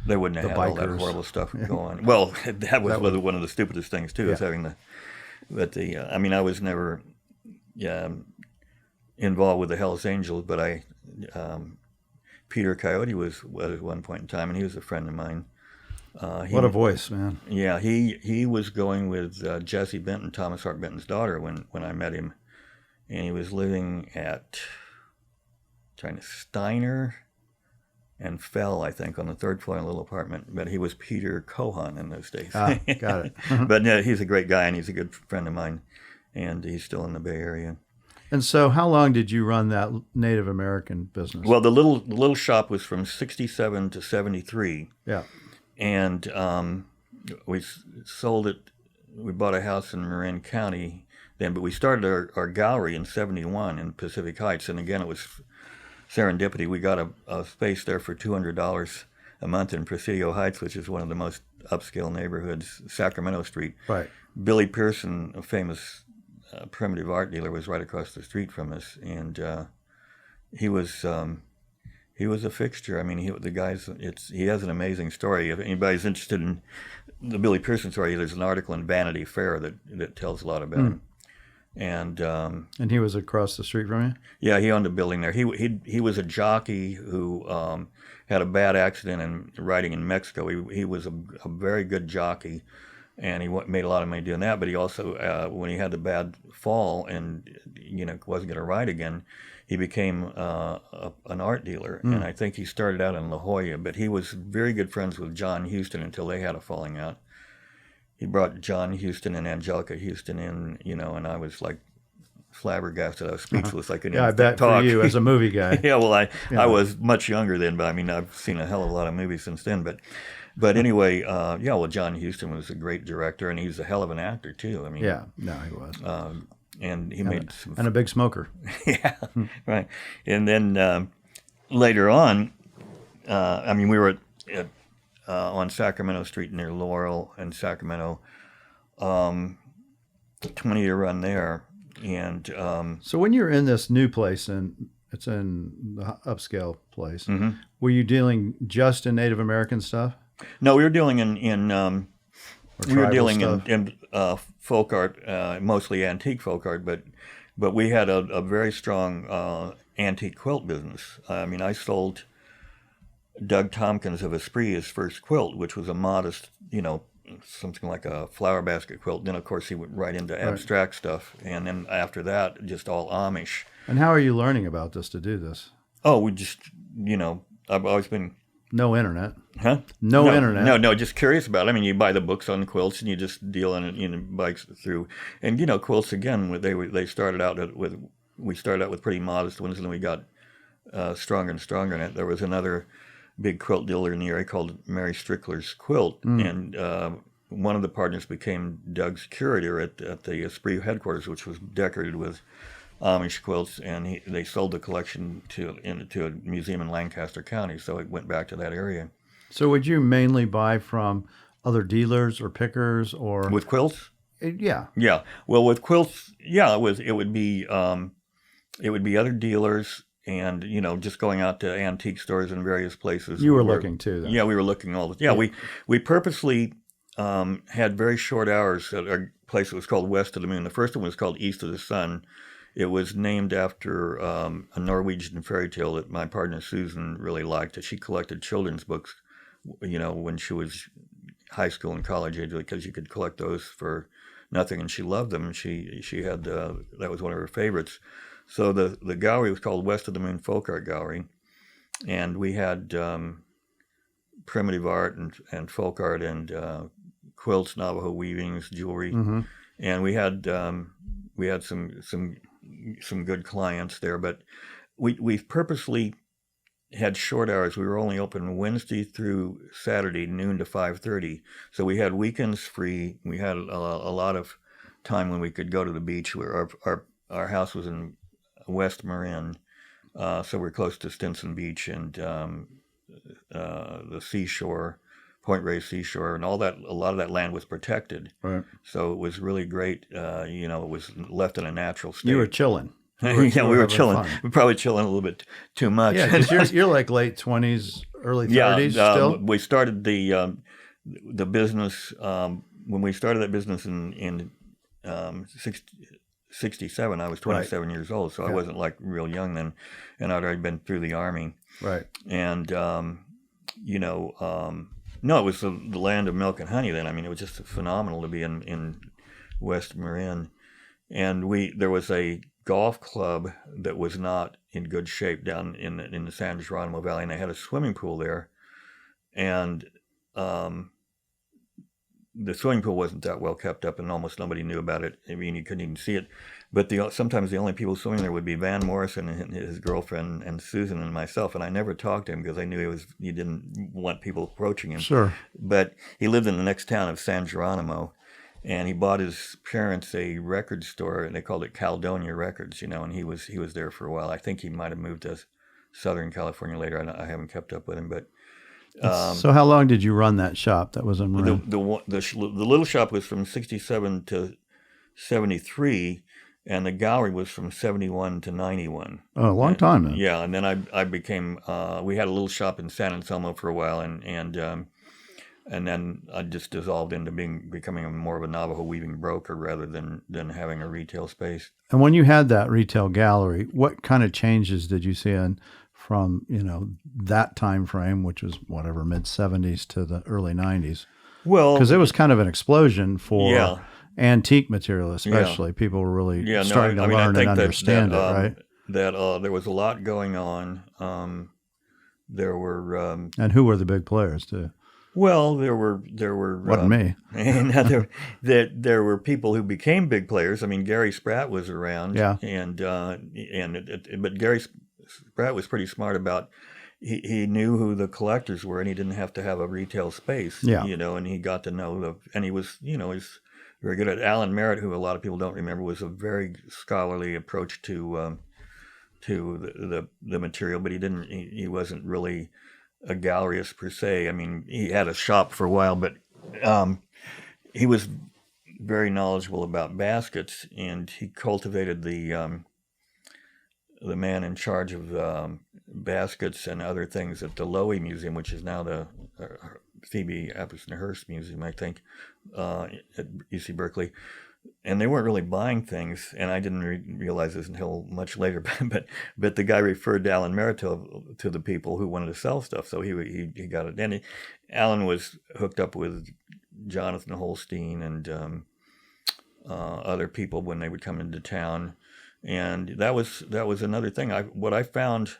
Speaker 2: they wouldn't have had all that horrible stuff going. Well, that was one of the stupidest things too, is having I was never involved with the Hells Angels, but Peter Coyote was at one point in time, and he was a friend of mine.
Speaker 1: What a voice, man.
Speaker 2: Yeah, he was going with Jessie Benton, Thomas Hart Benton's daughter, when I met him, and he was living at Steiner and Fell, I think, on the third floor in a little apartment. But he was Peter Cohan in those days.
Speaker 1: Got it.
Speaker 2: But he's a great guy, and he's a good friend of mine, and he's still in the Bay Area.
Speaker 1: And so how long did you run that Native American business?
Speaker 2: Well, the little shop was from 67 to 73.
Speaker 1: Yeah.
Speaker 2: And we sold it. We bought a house in Marin County then, but we started our gallery in 71 in Pacific Heights. And again, it was serendipity. We got a space there for $200 a month in Presidio Heights, which is one of the most upscale neighborhoods, Sacramento Street.
Speaker 1: Right.
Speaker 2: Billy Pearson, a famous primitive art dealer, was right across the street from us, and he was a fixture. I mean, he has an amazing story. If anybody's interested in the Billy Pearson story, there's an article in Vanity Fair that tells a lot about him. And
Speaker 1: he was across the street from you?
Speaker 2: Yeah, he owned a building there. He was a jockey who had a bad accident in riding in Mexico. He was a very good jockey, and he made a lot of money doing that. But he also, when he had the bad fall and wasn't going to ride again, he became an art dealer. And I think he started out in La Jolla. But he was very good friends with John Huston until they had a falling out. He brought John Huston and Angelica Houston in, and I was like flabbergasted. I was speechless. I couldn't even
Speaker 1: I bet
Speaker 2: talk.
Speaker 1: For you as a movie guy.
Speaker 2: Yeah, well, I was much younger then, but I mean, I've seen a hell of a lot of movies since then. But anyway, John Huston was a great director, and he's a hell of an actor too. I mean,
Speaker 1: yeah, no, he was.
Speaker 2: And he made some...
Speaker 1: And a big smoker.
Speaker 2: Yeah, right. And then later on, we were at on Sacramento Street near Laurel and Sacramento, 20-year run there. And
Speaker 1: so when you're in this new place, and it's in the upscale place, were you dealing just in Native American stuff?
Speaker 2: No, we were dealing in folk art, mostly antique folk art, but we had a very strong antique quilt business. I mean, I sold Doug Tompkins of Esprit his first quilt, which was a modest, something like a flower basket quilt. Then, of course, he went right into abstract stuff. And then after that, just all Amish.
Speaker 1: And how are you learning about this to do this?
Speaker 2: Oh, we just, I've always been...
Speaker 1: No internet.
Speaker 2: Huh?
Speaker 1: No internet.
Speaker 2: No, just curious about it. I mean, you buy the books on quilts and you just deal in it, bikes through. And, quilts, again, they started out with, we started out with pretty modest ones, and then we got stronger and stronger in it. There was another big quilt dealer in the area called Mary Strickler's Quilt, and one of the partners became Doug's curator at the Esprit headquarters, which was decorated with Amish quilts, and they sold the collection to a museum in Lancaster County, so it went back to that area.
Speaker 1: So would you mainly buy from other dealers or pickers, or
Speaker 2: with quilts?
Speaker 1: Yeah.
Speaker 2: Yeah. Well, with quilts, yeah, it would be other dealers. And, just going out to antique stores in various places.
Speaker 1: You were looking too, then.
Speaker 2: Yeah, we were looking all the time. Yeah, we purposely had very short hours at our place that was called West of the Moon. The first one was called East of the Sun. It was named after a Norwegian fairy tale that my partner Susan really liked. She collected children's books, when she was high school and college age, because you could collect those for nothing, and she loved them. She had that was one of her favorites. So the gallery was called West of the Moon Folk Art Gallery, and we had primitive art and folk art and quilts, Navajo weavings, jewelry, and we had some good clients there. But we purposely had short hours. We were only open Wednesday through Saturday, noon to 5:30. So we had weekends free. We had a lot of time when we could go to the beach. Where our house was in West Marin, so we're close to Stinson Beach and the seashore, Point Reyes seashore, and all that. A lot of that land was protected,
Speaker 1: right?
Speaker 2: So it was really great. It was left in a natural state.
Speaker 1: You were chilling.
Speaker 2: We were chilling.
Speaker 1: Fun.
Speaker 2: We're probably chilling a little bit too much.
Speaker 1: Yeah, because you're like late 20s, early 30s still.
Speaker 2: We started the business when we started that business in 67. I was 27 years old, so I wasn't like real young then, and I'd already been through the Army.
Speaker 1: Right.
Speaker 2: And no, it was the land of milk and honey then. I mean, it was just phenomenal to be in West Marin. And there was a golf club that was not in good shape down in the San Geronimo Valley, and they had a swimming pool there. And the swimming pool wasn't that well kept up, and almost nobody knew about it. I mean, you couldn't even see it. But sometimes the only people swimming there would be Van Morrison and his girlfriend and Susan and myself. And I never talked to him because I knew he didn't want people approaching him.
Speaker 1: Sure.
Speaker 2: But he lived in the next town of San Geronimo, and he bought his parents a record store, and they called it Caledonia Records. And he was there for a while. I think he might have moved to Southern California later. I haven't kept up with him, but.
Speaker 1: So how long did you run that shop that was in Marin?
Speaker 2: The little shop was from 67 to 73, and the gallery was from 71 to 91.
Speaker 1: Oh, a long time then.
Speaker 2: Yeah, and then I became. We had a little shop in San Anselmo for a while, and then I just dissolved into becoming more of a Navajo weaving broker rather than having a retail space.
Speaker 1: And when you had that retail gallery, what kind of changes did you see from that time frame, which was whatever, mid 70s to the early 90s?
Speaker 2: Well,
Speaker 1: because it was kind of an explosion for antique material, especially. Yeah. People were really starting to learn and understand it, right?
Speaker 2: That there was a lot going on. There were
Speaker 1: and who were the big players too?
Speaker 2: Well, there were
Speaker 1: wasn't me.
Speaker 2: And there were people who became big players. I mean, Gary Spratt was around, but Gary Spratt was pretty smart about. He knew who the collectors were, and he didn't have to have a retail space.
Speaker 1: Yeah.
Speaker 2: And he got to know and he was, he's very good at. Alan Merritt, who a lot of people don't remember, was a very scholarly approach to the material, but he wasn't really a galleryist per se. I mean, he had a shop for a while, but he was very knowledgeable about baskets, and he cultivated the man in charge of baskets and other things at the Loewy Museum, which is now the Phoebe Apperson Hearst Museum, I think, at UC Berkeley. and they weren't really buying things, and I didn't realize this until much later. But the guy referred Alan Merito to the people who wanted to sell stuff, so he got it. And Alan was hooked up with Jonathan Holstein and other people when they would come into town, and that was another thing. What I found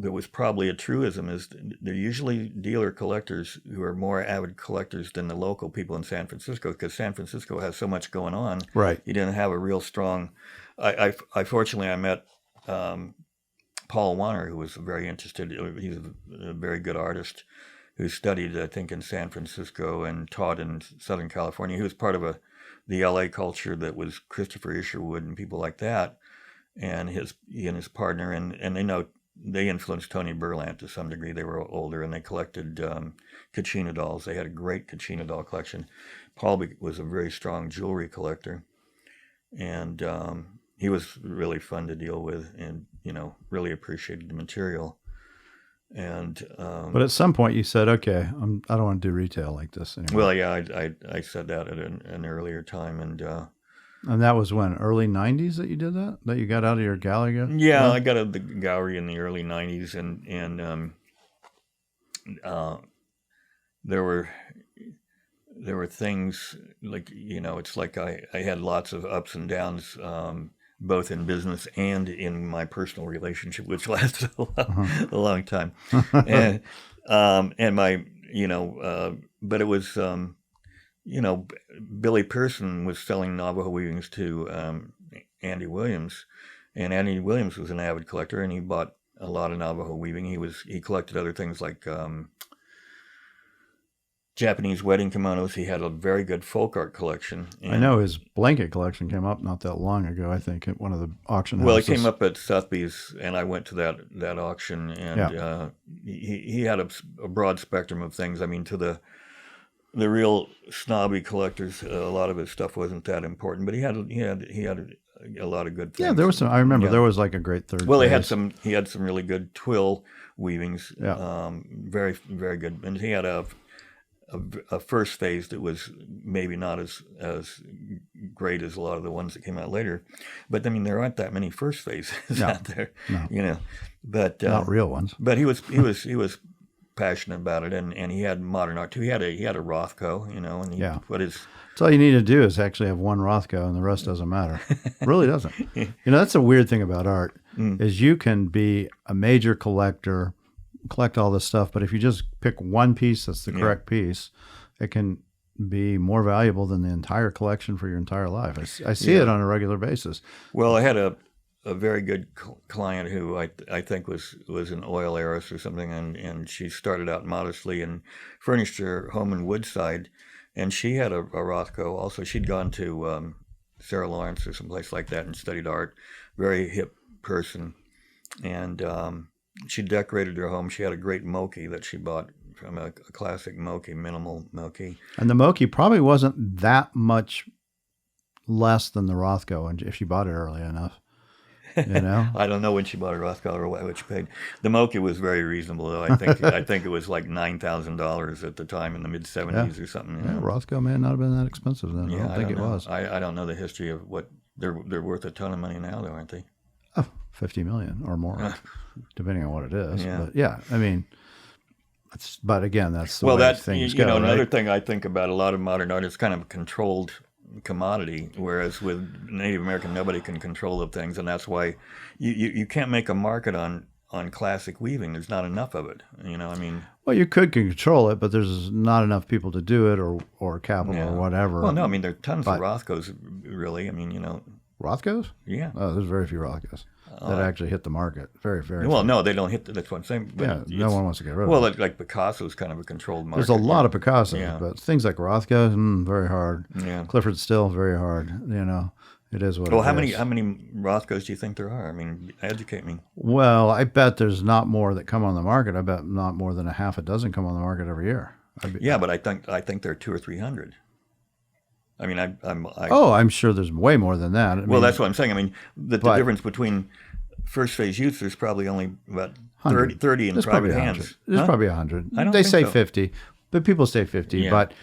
Speaker 2: that was probably a truism is they're usually dealer collectors who are more avid collectors than the local people in San Francisco, because San Francisco has so much going on.
Speaker 1: Right.
Speaker 2: You didn't have a real strong. I fortunately I met Paul Warner, who was very interested. He's a very good artist who studied, I think, in San Francisco and taught in Southern California. He was part of the LA culture that was Christopher Isherwood and people like that, and he and his partner, and they influenced Tony Berlant to some degree. They were older, and they collected Kachina dolls. They had a great Kachina doll collection. Paul was a very strong jewelry collector, and he was really fun to deal with, and really appreciated the material. And
Speaker 1: but at some point you said, okay, I don't want to do retail like this anymore.
Speaker 2: Well, yeah, I said that at an earlier time,
Speaker 1: and that was when, early 90s that you did that? That you got out of your gallery?
Speaker 2: Yeah, I got out of the gallery in the early 90s, and there were things like, it's like I had lots of ups and downs, both in business and in my personal relationship, which lasted a long time. And my, but it was, Billy Pearson was selling Navajo weavings to Andy Williams, and Andy Williams was an avid collector, and he bought a lot of Navajo weaving. He collected other things like Japanese wedding kimonos. He had a very good folk art collection.
Speaker 1: I know his blanket collection came up not that long ago, I think, at one of the auction houses.
Speaker 2: Well, it came up at Sotheby's, and I went to that auction, and he had a broad spectrum of things. I mean, to the real snobby collectors, a lot of his stuff wasn't that important, but he had a lot of good things.
Speaker 1: Yeah, there was some. I remember there was like a great third.
Speaker 2: Well,
Speaker 1: phase.
Speaker 2: he had some really good twill weavings.
Speaker 1: Yeah.
Speaker 2: Very, very good, and he had a first phase that was maybe not as great as a lot of the ones that came out later, but I mean there aren't that many first phases out there, but
Speaker 1: not real ones.
Speaker 2: But he was passionate about it, and he had modern art too. He had a Rothko, and he put his.
Speaker 1: So all you need to do is actually have one Rothko, and the rest doesn't matter. It really doesn't. That's a weird thing about art is you can be a major collector, collect all this stuff, but if you just pick one piece that's the correct piece, it can be more valuable than the entire collection for your entire life. I see it on a regular basis.
Speaker 2: Well, I had a very good client who I think was an oil heiress or something, and she started out modestly and furnished her home in Woodside, and she had a Rothko also. She'd gone to Sarah Lawrence or someplace like that and studied art. Very hip person, and she decorated her home. She had a great Moki that she bought from a classic Moki, minimal Moki.
Speaker 1: And the Moki probably wasn't that much less than the Rothko, and if she bought it early enough.
Speaker 2: I don't know when she bought a Rothko or what she paid. The Moki was very reasonable, though. I think it was like $9,000 at the time in the mid '70s or something.
Speaker 1: Yeah, Rothko may not have been that expensive then. I don't think it was.
Speaker 2: I don't know the history of what they're worth a ton of money now, though, aren't they?
Speaker 1: Oh, $50 million or more, depending on what it is. Yeah. But I mean, but again, that's the way things go.
Speaker 2: Another thing I think about a lot of modern art is kind of a controlled commodity, whereas with Native American, nobody can control the things, and that's why you can't make a market on classic weaving. There's not enough of it. Well,
Speaker 1: you could control it, but there's not enough people to do it, or capital, or whatever.
Speaker 2: Well, no, there are tons of Rothkos, really.
Speaker 1: Rothkos?
Speaker 2: Yeah.
Speaker 1: Oh, there's very few Rothkos that actually hit the market. Very, very
Speaker 2: well,
Speaker 1: few.
Speaker 2: No, they don't hit. That's what I'm saying. But
Speaker 1: no one wants to get rid of
Speaker 2: it. Well,
Speaker 1: it.
Speaker 2: like Picasso's kind of a controlled market.
Speaker 1: There's a lot of Picassos, but things like Rothko, very hard.
Speaker 2: Yeah.
Speaker 1: Clifford Still, very hard. It is what it is.
Speaker 2: How many Rothkos do you think there are? Educate me.
Speaker 1: Well, I bet there's not more that come on the market. I bet not more than a half a dozen come on the market every year.
Speaker 2: But I think there are 200 or 300.
Speaker 1: I'm sure there's way more than that.
Speaker 2: That's what I'm saying. The difference between first phase use, there's probably only about 30 in private hands.
Speaker 1: There's probably 100.
Speaker 2: I don't
Speaker 1: they
Speaker 2: think
Speaker 1: say
Speaker 2: so.
Speaker 1: 50, but people say 50.
Speaker 2: Yeah.
Speaker 1: But,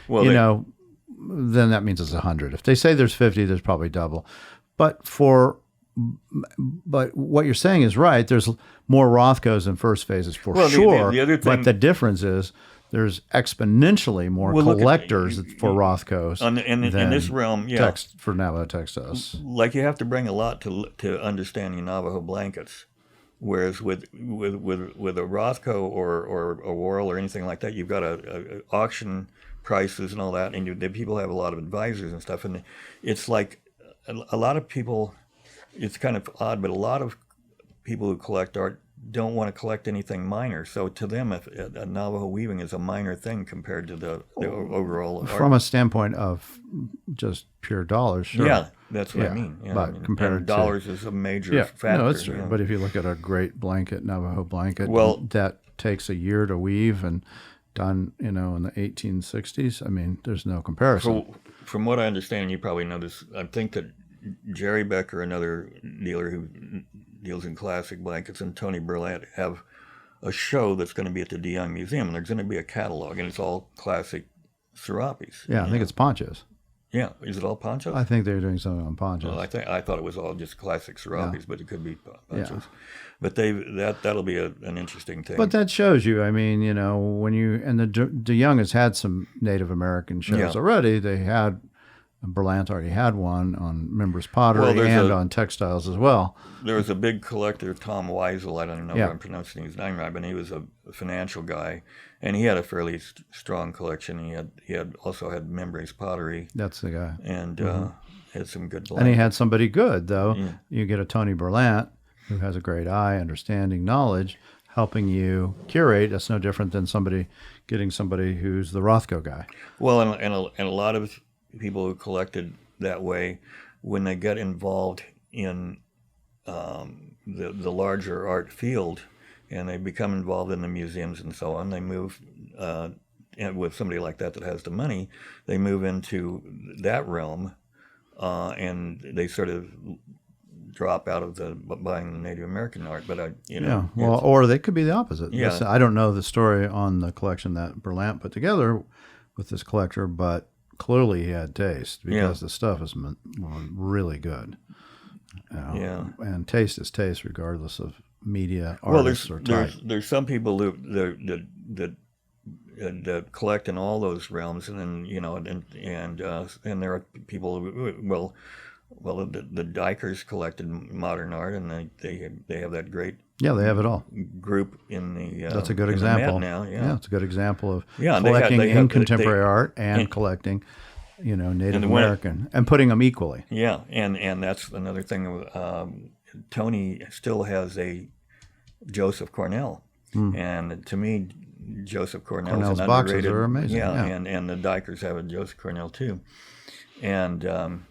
Speaker 1: then that means it's 100. If they say there's 50, there's probably double. But what you're saying is right. There's more Rothkos than first phases for sure.
Speaker 2: The other thing,
Speaker 1: but the difference is there's exponentially more collectors for Rothkos
Speaker 2: in this realm.
Speaker 1: For Navajo textiles.
Speaker 2: Like you have to bring a lot to understanding Navajo blankets. Whereas with a Rothko or a Worrell or anything like that, you've got a auction prices and all that, and the people have a lot of advisors and stuff, and it's like a lot of people. It's kind of odd, but a lot of people who collect art don't want to collect anything minor. So to them, a Navajo weaving is a minor thing compared to the overall art.
Speaker 1: From a standpoint of just pure dollars, sure.
Speaker 2: Yeah, that's what I mean. Yeah,
Speaker 1: but compared to
Speaker 2: dollars is a major factor.
Speaker 1: No, it's true. Yeah. But if you look at a great blanket, Navajo blanket, that takes a year to weave and done, in the 1860s. I mean, there's no comparison.
Speaker 2: From what I understand, you probably know this. I think that Jerry Becker, another dealer who deals in classic blankets, and Tony Burlett have a show that's going to be at the DeYoung Museum, and there's going to be a catalog, and it's all classic serapes.
Speaker 1: Yeah, I think it's ponchos.
Speaker 2: Yeah, is it all ponchos?
Speaker 1: I think they're doing something on ponchos.
Speaker 2: Well, I thought it was all just classic serapes, but it could be ponchos. Yeah. But that'll be an interesting thing.
Speaker 1: But that shows you. I mean, when the DeYoung has had some Native American shows already. They had. Berlant already had one on members' pottery and on textiles as well.
Speaker 2: There was a big collector, Tom Weisel. I don't know if I'm pronouncing his name right, but he was a financial guy, and he had a fairly strong collection. He had also had members' pottery.
Speaker 1: That's the guy,
Speaker 2: and had some good.
Speaker 1: And he had somebody good though. Yeah. You get a Tony Berlant who has a great eye, understanding, knowledge, helping you curate. That's no different than getting somebody who's the Rothko guy.
Speaker 2: Well, and a lot of people who collected that way, when they get involved in the larger art field and they become involved in the museums and so on, they move, and with somebody like that has the money, they move into that realm and they sort of drop out of buying the Native American art. But
Speaker 1: or they could be the opposite.
Speaker 2: Yeah.
Speaker 1: Listen, I don't know the story on the collection that Berlant put together with this collector, but clearly he had taste because the stuff is really good. And taste is taste regardless of media, artists, or type.
Speaker 2: There's some people that collect in all those realms, and then and there are people who, the Dykers collected modern art, and they have that great
Speaker 1: they have it all
Speaker 2: group in the
Speaker 1: that's a good example
Speaker 2: now.
Speaker 1: It's a good example of collecting in contemporary art and collecting Native American and putting them equally.
Speaker 2: And that's another thing. Tony still has a Joseph Cornell, and to me Joseph Cornell's an
Speaker 1: boxes
Speaker 2: underrated,
Speaker 1: are amazing.
Speaker 2: And the Dykers have a Joseph Cornell too, and and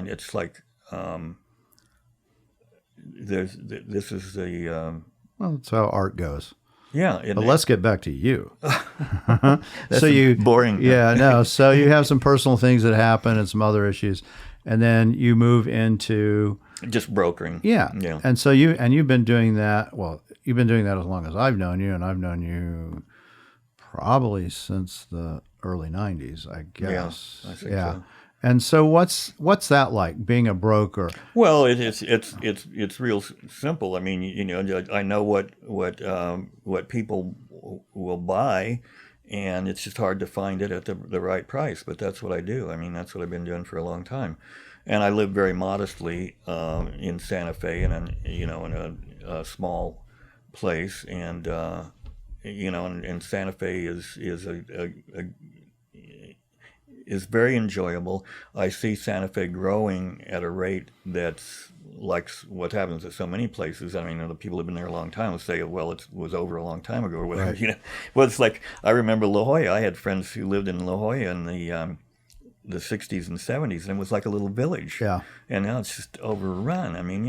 Speaker 2: it's like this is the
Speaker 1: that's how art goes.
Speaker 2: But
Speaker 1: let's get back to you.
Speaker 2: That's boring.
Speaker 1: So you have some personal things that happen and some other issues, and then you move into
Speaker 2: just brokering.
Speaker 1: And so you've been doing that. Well, you've been doing that as long as I've known you, and I've known you probably since the early '90s, I guess.
Speaker 2: I think so.
Speaker 1: And so what's that like, being a broker?
Speaker 2: Well, it's real simple. I mean, I know what people will buy, and it's just hard to find it at the right price. But that's what I do. I mean, that's what I've been doing for a long time. And I live very modestly in Santa Fe, in a small place, and and Santa Fe is very enjoyable. I see Santa Fe growing at a rate that's like what happens at so many places. I mean, the people who've been there a long time will say, well, it was over a long time ago or whatever.
Speaker 1: Right.
Speaker 2: Well, it's like, I remember La Jolla. I had friends who lived in La Jolla in the 60s and 70s, and it was like a little village.
Speaker 1: Yeah.
Speaker 2: And now it's just overrun. I mean,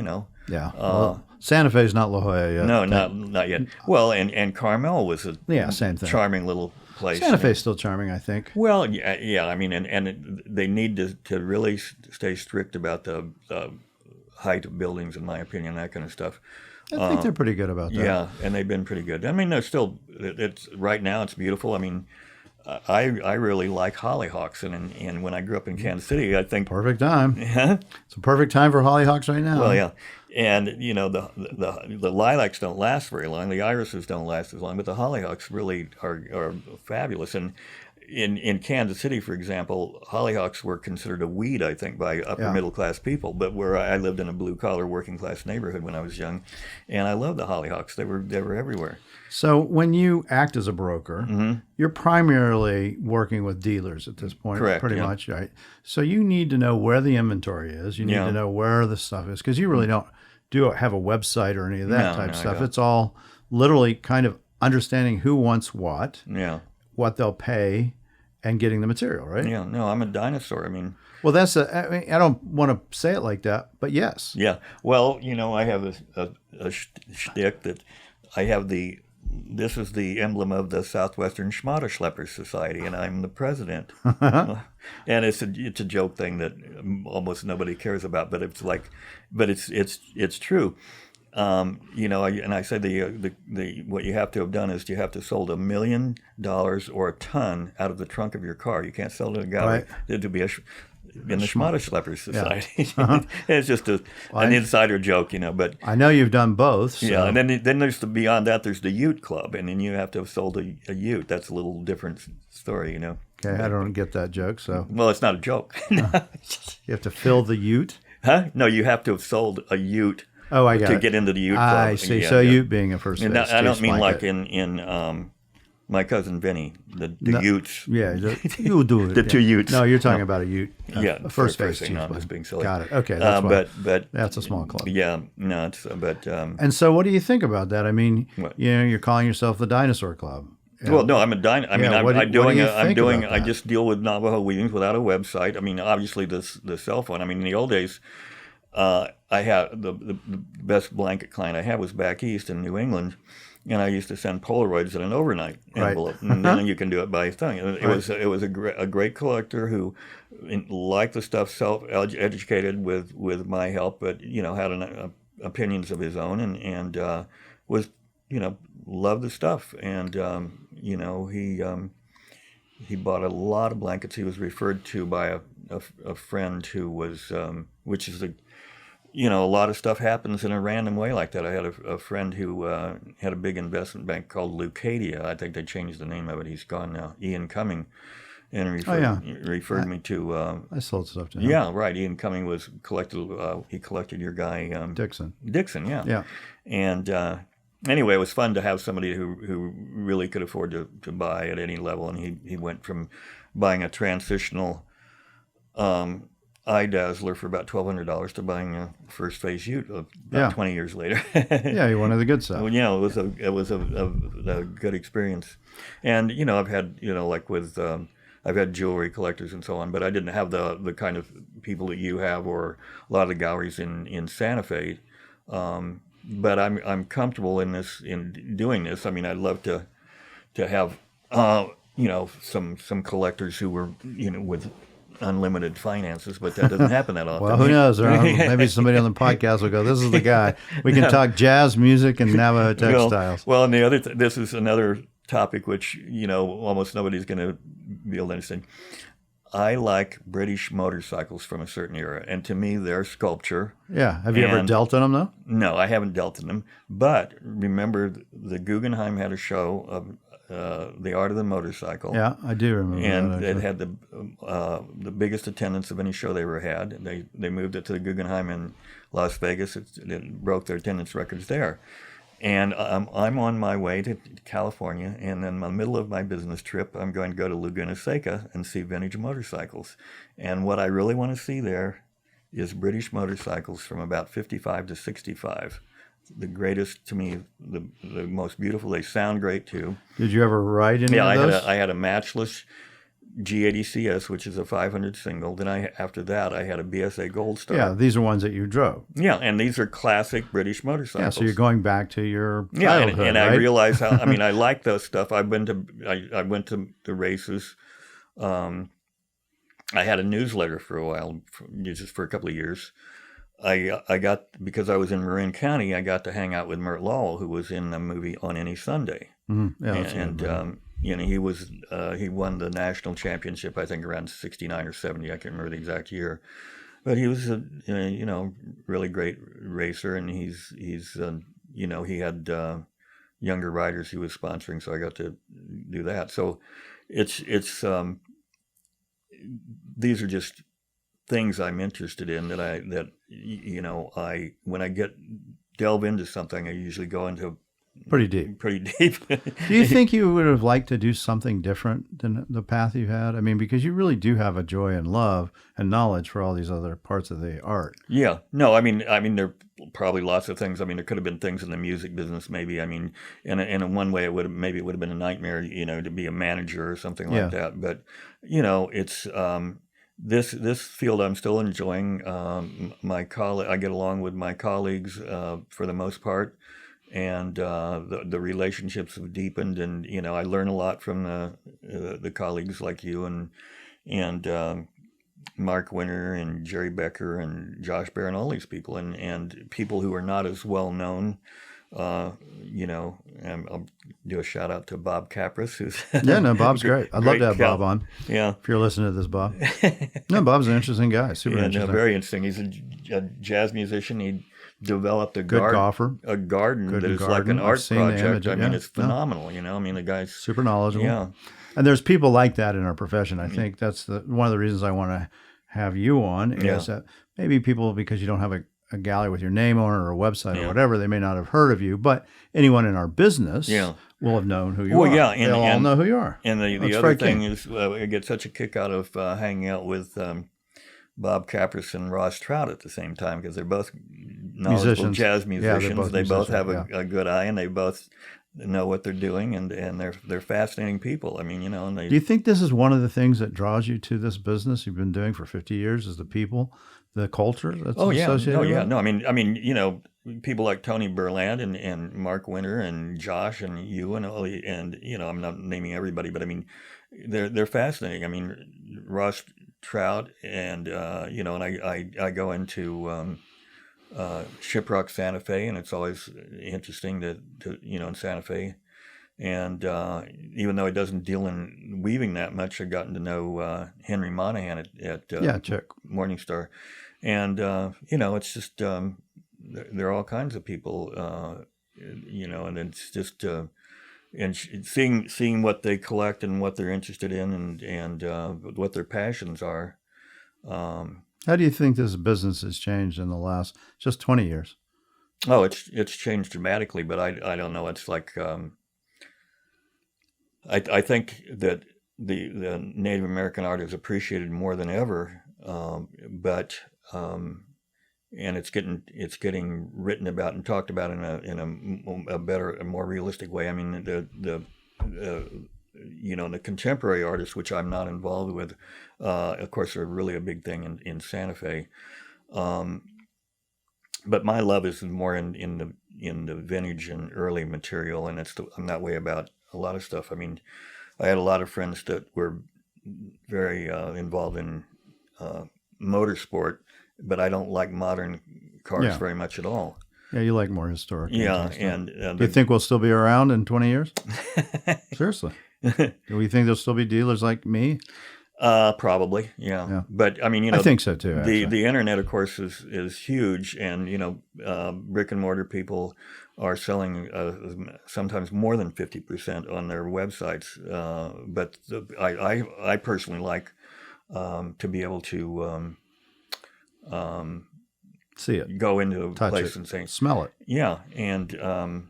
Speaker 1: Yeah. Santa Fe's not La Jolla yet.
Speaker 2: No, not yet. Well, and Carmel was a
Speaker 1: same thing.
Speaker 2: Charming little place.
Speaker 1: Santa Fe's still charming, I think.
Speaker 2: Well, yeah. I mean, and they need to really stay strict about the height of buildings, in my opinion, that kind of stuff.
Speaker 1: I think they're pretty good about that.
Speaker 2: Yeah, and they've been pretty good. I mean, they're still. It's right now. It's beautiful. I mean, I really like hollyhocks, and when I grew up in Kansas City, I think
Speaker 1: Perfect time. It's a perfect time for hollyhocks right now.
Speaker 2: well, yeah, and you know the lilacs don't last very long, the irises don't last as long, but the hollyhocks really are fabulous. And in Kansas City, for example, hollyhocks were considered a weed, I think, by upper middle class people. But where I lived in a blue collar working class neighborhood when I was young, and I loved the hollyhocks. They were everywhere.
Speaker 1: So when you act as a broker, you're primarily working with dealers at this point,
Speaker 2: Correct,
Speaker 1: pretty much, right? So you need to know where the inventory is. You need to know where the stuff is, because you really don't have a website or any of that type stuff. It's all literally kind of understanding who wants what, what they'll pay, and getting the material, right?
Speaker 2: Yeah, no, I'm a dinosaur. I mean,
Speaker 1: well, I mean, I don't want to say it like that, but yes.
Speaker 2: Yeah. Well, you know, I have a shtick that I have this is the emblem of the Southwestern Schmatter-Schleppers Society, and I'm the president. And it's a joke thing that almost nobody cares about, but it's true. You know, and I said the what you have to have done is you have to have sold $1 million or a ton out of the trunk of your car. You can't sell it to a gallery. To be in the Schmatter-Schleppers Society. It's just an insider joke, you know. But
Speaker 1: I know you've done both. So.
Speaker 2: Yeah, and then there's beyond that. There's the Ute Club, and then you have to have sold a Ute. That's a little different story, you know.
Speaker 1: Okay, I don't get that joke. So
Speaker 2: well, it's not a joke.
Speaker 1: You have to fill the Ute.
Speaker 2: Huh? No, you have to have sold a Ute.
Speaker 1: Oh, I got
Speaker 2: to
Speaker 1: it.
Speaker 2: get into the Ute Club.
Speaker 1: I see. So Ute being a first base.
Speaker 2: I don't mean like in my cousin Vinny, the Utes.
Speaker 1: Yeah, you do it.
Speaker 2: The 2 Utes.
Speaker 1: No, you're talking about a Ute.
Speaker 2: Yeah,
Speaker 1: first base.
Speaker 2: No, I'm just being silly.
Speaker 1: Got it. Okay, that's why.
Speaker 2: But
Speaker 1: that's a small club.
Speaker 2: Yeah, no, it's
Speaker 1: And so, what do you think about that? I mean, you know, you're calling yourself the Dinosaur Club.
Speaker 2: Yeah. Well, no, I'm a I mean,
Speaker 1: I
Speaker 2: just deal with Navajo weavings without a website. I mean, obviously the cell phone. I mean, in the old days, I had the best blanket client I had was back east in New England, and I used to send Polaroids in an overnight envelope, and then you can do it by thing. It was a great collector who liked the stuff, self-educated with my help, but you know had opinions of his own, and was loved the stuff, and you know he bought a lot of blankets. He was referred to by a friend who was which is a lot of stuff happens in a random way like that. I had a friend who had a big investment bank called Leucadia. I think they changed the name of it. He's gone now. Ian Cumming, and referred me to.
Speaker 1: I sold stuff to him.
Speaker 2: Yeah, right. Ian Cumming was he collected your guy
Speaker 1: Dixon.
Speaker 2: Dixon, yeah. And anyway, it was fun to have somebody who really could afford to buy at any level, and he went from buying a transitional eye dazzler for about $1,200 to buying a first phase Ute about 20 years later.
Speaker 1: Yeah, you wanted the good stuff.
Speaker 2: Well, it was a good experience, and I've had like with I've had jewelry collectors and so on, but I didn't have the kind of people that you have or a lot of the galleries in Santa Fe. But I'm comfortable in doing this. I mean, I'd love to have some collectors who were with unlimited finances, but that doesn't happen that often.
Speaker 1: Well, who knows? Maybe somebody on the podcast will go, "This is the guy. We can talk jazz music and Navajo textiles."
Speaker 2: Well, and the other this is another topic which almost nobody's going to be able to understand. I like British motorcycles from a certain era, and to me, they're sculpture.
Speaker 1: Yeah. Have you ever dealt in them, though?
Speaker 2: No, I haven't dealt in them. But remember, the Guggenheim had a show of the art of the motorcycle.
Speaker 1: Yeah, I do remember
Speaker 2: and
Speaker 1: that.
Speaker 2: And it had the biggest attendance of any show they ever had. They moved it to the Guggenheim in Las Vegas. It broke their attendance records there. And I'm on my way to California, and in the middle of my business trip, I'm going to go to Laguna Seca and see vintage motorcycles. And what I really want to see there is British motorcycles from about 55 to 65. The greatest, to me, the most beautiful. They sound great, too.
Speaker 1: Did you ever ride any of those?
Speaker 2: I had a matchless G80 CS, which is a 500 single. Then after that, I had a BSA Gold Star.
Speaker 1: Yeah, these are ones that you drove.
Speaker 2: Yeah, and these are classic British motorcycles.
Speaker 1: Yeah, so you're going back to your childhood,
Speaker 2: and
Speaker 1: right?
Speaker 2: I realize how. I mean, I like those stuff. I went to the races. I had a newsletter for a while, just for a couple of years. I got, because I was in Marin County, I got to hang out with Mert Lowell, who was in the movie On Any Sunday.
Speaker 1: Mm-hmm. Yeah,
Speaker 2: he won the national championship, I think around 69 or 70. I can't remember the exact year. But he was a really great racer, and he had younger riders he was sponsoring, so I got to do that. So it's these are just things I'm interested in that when I delve into something, I usually go into
Speaker 1: pretty deep. Do you think you would have liked to do something different than the path you had? I mean, because you really do have a joy and love and knowledge for all these other parts of the art.
Speaker 2: Yeah. No, I mean, there are probably lots of things. I mean, there could have been things in the music business, maybe. I mean, in one way, it would have been a nightmare, to be a manager or something like that. But, it's this field I'm still enjoying. I get along with my colleagues for the most part. And the relationships have deepened, and I learn a lot from the colleagues like you and Mark Winter and Jerry Becker and Josh Bear and all these people, and people who are not as well known. And I'll do a shout out to Bob Capris, who's
Speaker 1: Bob's great. I'd love to have Bob on.
Speaker 2: Yeah,
Speaker 1: if you're listening to this, Bob. No, Bob's an interesting guy. Super interesting.
Speaker 2: Very interesting. He's a jazz musician. He developed a
Speaker 1: garden
Speaker 2: that is like an art project. I mean, it's phenomenal. I mean, the guy's
Speaker 1: super knowledgeable.
Speaker 2: Yeah,
Speaker 1: and there's people like that in our profession. I think that's one of the reasons I want to have you on is that maybe people, because you don't have a gallery with your name on it or a website or whatever, they may not have heard of you, but anyone in our business will have known who you are.
Speaker 2: Yeah, and
Speaker 1: they'll all know who you are.
Speaker 2: And the other thing is, I get such a kick out of hanging out with Bob Capris and Ross Trout at the same time, because they're both knowledgeable jazz musicians. They both have a good eye, and they both know what they're doing, and they're fascinating people. I mean, do
Speaker 1: you think this is one of the things that draws you to this business you've been doing for 50 years? Is the people, the culture that's associated with it?
Speaker 2: No, I mean, people like Tony Berland and Mark Winter and Josh and you and I'm not naming everybody, but I mean, they're fascinating. I mean, Ross Trout and and I go into Shiprock Santa Fe, and it's always interesting to in Santa Fe. And even though he doesn't deal in weaving that much, I've gotten to know Henry Monahan at Morningstar. And, it's just, there are all kinds of people, and it's just, and seeing what they collect and what they're interested in and what their passions are.
Speaker 1: How do you think this business has changed in the last just 20 years?
Speaker 2: Oh, it's changed dramatically, but I don't know. It's like, I think that the Native American art is appreciated more than ever, and it's getting written about and talked about in a better, a more realistic way. I mean, the contemporary artists, which I'm not involved with, of course, are really a big thing in Santa Fe. But my love is more in the vintage and early material, and I'm that way about a lot of stuff. I mean, I had a lot of friends that were very involved in motorsport, but I don't like modern cars very much at all.
Speaker 1: Yeah, you like more historic.
Speaker 2: Yeah, and
Speaker 1: do you think we'll still be around in 20 years? Seriously. Do we think there'll still be dealers like me?
Speaker 2: Probably, yeah. But I mean,
Speaker 1: I think so too.
Speaker 2: The internet, of course, is huge, and brick and mortar people are selling sometimes more than 50% on their websites. But I personally like to be able to
Speaker 1: see it,
Speaker 2: go into a
Speaker 1: touch
Speaker 2: place
Speaker 1: it,
Speaker 2: and say,
Speaker 1: smell it.
Speaker 2: Yeah, and I'll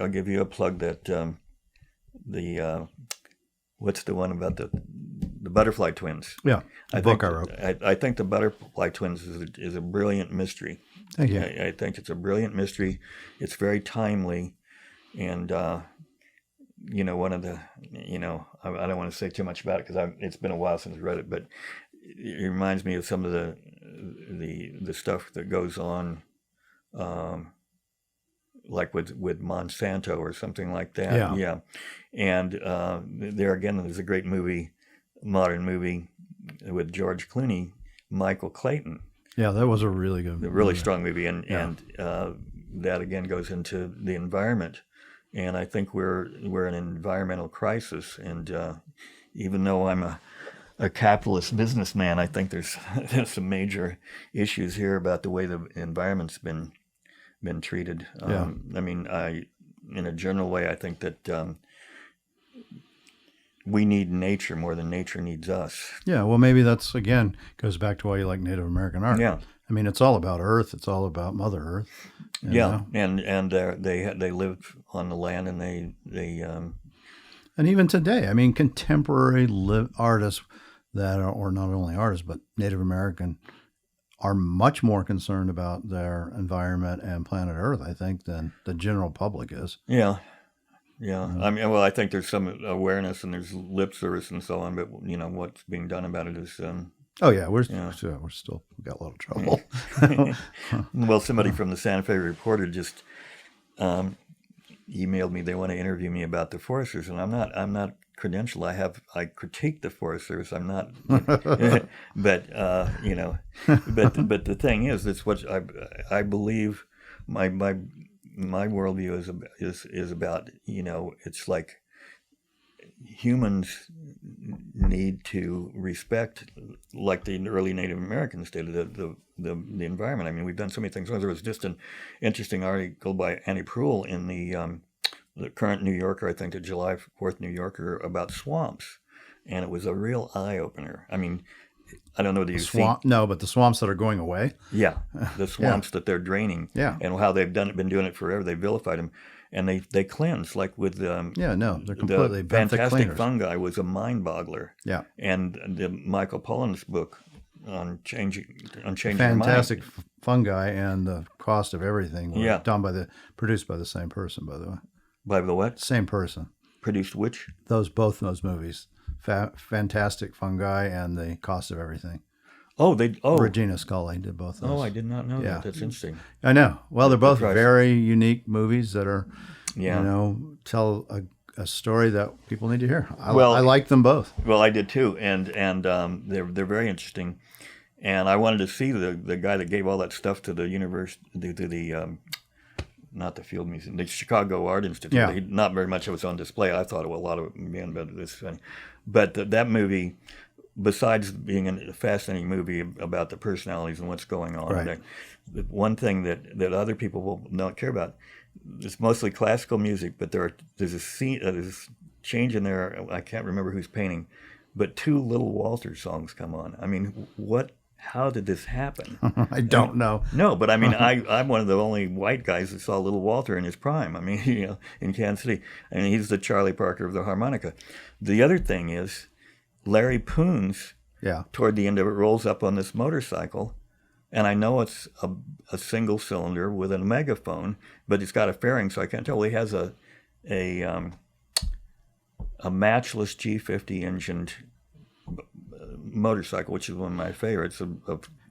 Speaker 2: give you a plug that what's the one about the Butterfly Twins?
Speaker 1: Yeah, I wrote.
Speaker 2: I think the Butterfly Twins is a brilliant mystery.
Speaker 1: Thank you.
Speaker 2: I think it's a brilliant mystery. It's very timely, and one of the I don't want to say too much about it because it's been a while since I read it, but it reminds me of some of the stuff that goes on, like with Monsanto or something like that. Yeah. And there again, there's a great modern movie with George Clooney, Michael Clayton.
Speaker 1: Yeah, that was a really good movie.
Speaker 2: A really strong movie, and that again goes into the environment and I think we're in an environmental crisis. And even though I'm a capitalist businessman, I think there's some major issues here about the way the environment's been treated.
Speaker 1: Yeah.
Speaker 2: I mean, in a general way, I think that we need nature more than nature needs us.
Speaker 1: Yeah, well, maybe that's, again, goes back to why you like Native American art.
Speaker 2: Yeah.
Speaker 1: I mean, it's all about Earth. It's all about Mother Earth.
Speaker 2: Yeah, and they live on the land, and they
Speaker 1: and even today, I mean, contemporary artists that are, or not only artists, but Native American, are much more concerned about their environment and planet Earth, I think, than the general public is.
Speaker 2: Yeah. I mean, well, I think there's some awareness and there's lip service and so on, but what's being done about it is.
Speaker 1: Oh yeah, we're still we got a lot of trouble.
Speaker 2: Well, somebody from the Santa Fe Reporter just emailed me. They want to interview me about the Forest Service, and I'm not credentialed. I critique the Forest Service. I'm not, but but the thing is, that's what I believe. My worldview is about, it's like humans need to respect, like the early Native Americans did, the environment. I mean, we've done so many things. There was just an interesting article by Annie Proulx in the current New Yorker, I think the July 4th New Yorker, about swamps, and it was a real eye opener. I mean, I don't know that you've seen.
Speaker 1: No, but the swamps that are going away.
Speaker 2: Yeah, the swamps that they're draining.
Speaker 1: Yeah.
Speaker 2: And how they've been doing it forever. They vilified them, and they cleanse, like with
Speaker 1: they're completely
Speaker 2: the fantastic
Speaker 1: cleaners.
Speaker 2: fungi was a mind boggler.
Speaker 1: Yeah.
Speaker 2: And the Michael Pollan's book on changing
Speaker 1: fantastic
Speaker 2: your mind.
Speaker 1: Fungi and the cost of everything were produced by the same person, by the way.
Speaker 2: By the what?
Speaker 1: Same person.
Speaker 2: Produced which?
Speaker 1: Both those movies. Fantastic Fungi and The Cost of Everything. Regina Scully did both those.
Speaker 2: Oh, I did not know that. That's interesting.
Speaker 1: I know. Well, they're both very unique movies that are, tell a story that people need to hear. I like them both.
Speaker 2: Well, I did too, and they're very interesting. And I wanted to see the guy that gave all that stuff to the university, to the not the Field Museum, the Chicago Art Institute.
Speaker 1: Yeah.
Speaker 2: Not very much of it's on display. I thought a lot of it being, but it's funny. But that movie, besides being a fascinating movie about the personalities and what's going on,
Speaker 1: right.
Speaker 2: The one thing that other people will not care about, it's mostly classical music, but there's a scene, there's change in there. I can't remember who's painting, but 2 Little Walter songs come on. I mean, how did this happen?
Speaker 1: I don't know.
Speaker 2: No, but I mean, I'm one of the only white guys that saw Little Walter in his prime. I mean, in Kansas City. And he's the Charlie Parker of the harmonica. The other thing is, Larry Poons, toward the end of it, rolls up on this motorcycle. And I know it's a single cylinder with a megaphone, but it's got a fairing, so I can't tell. Well, he has a matchless G50 engined motorcycle, which is one of my favorites.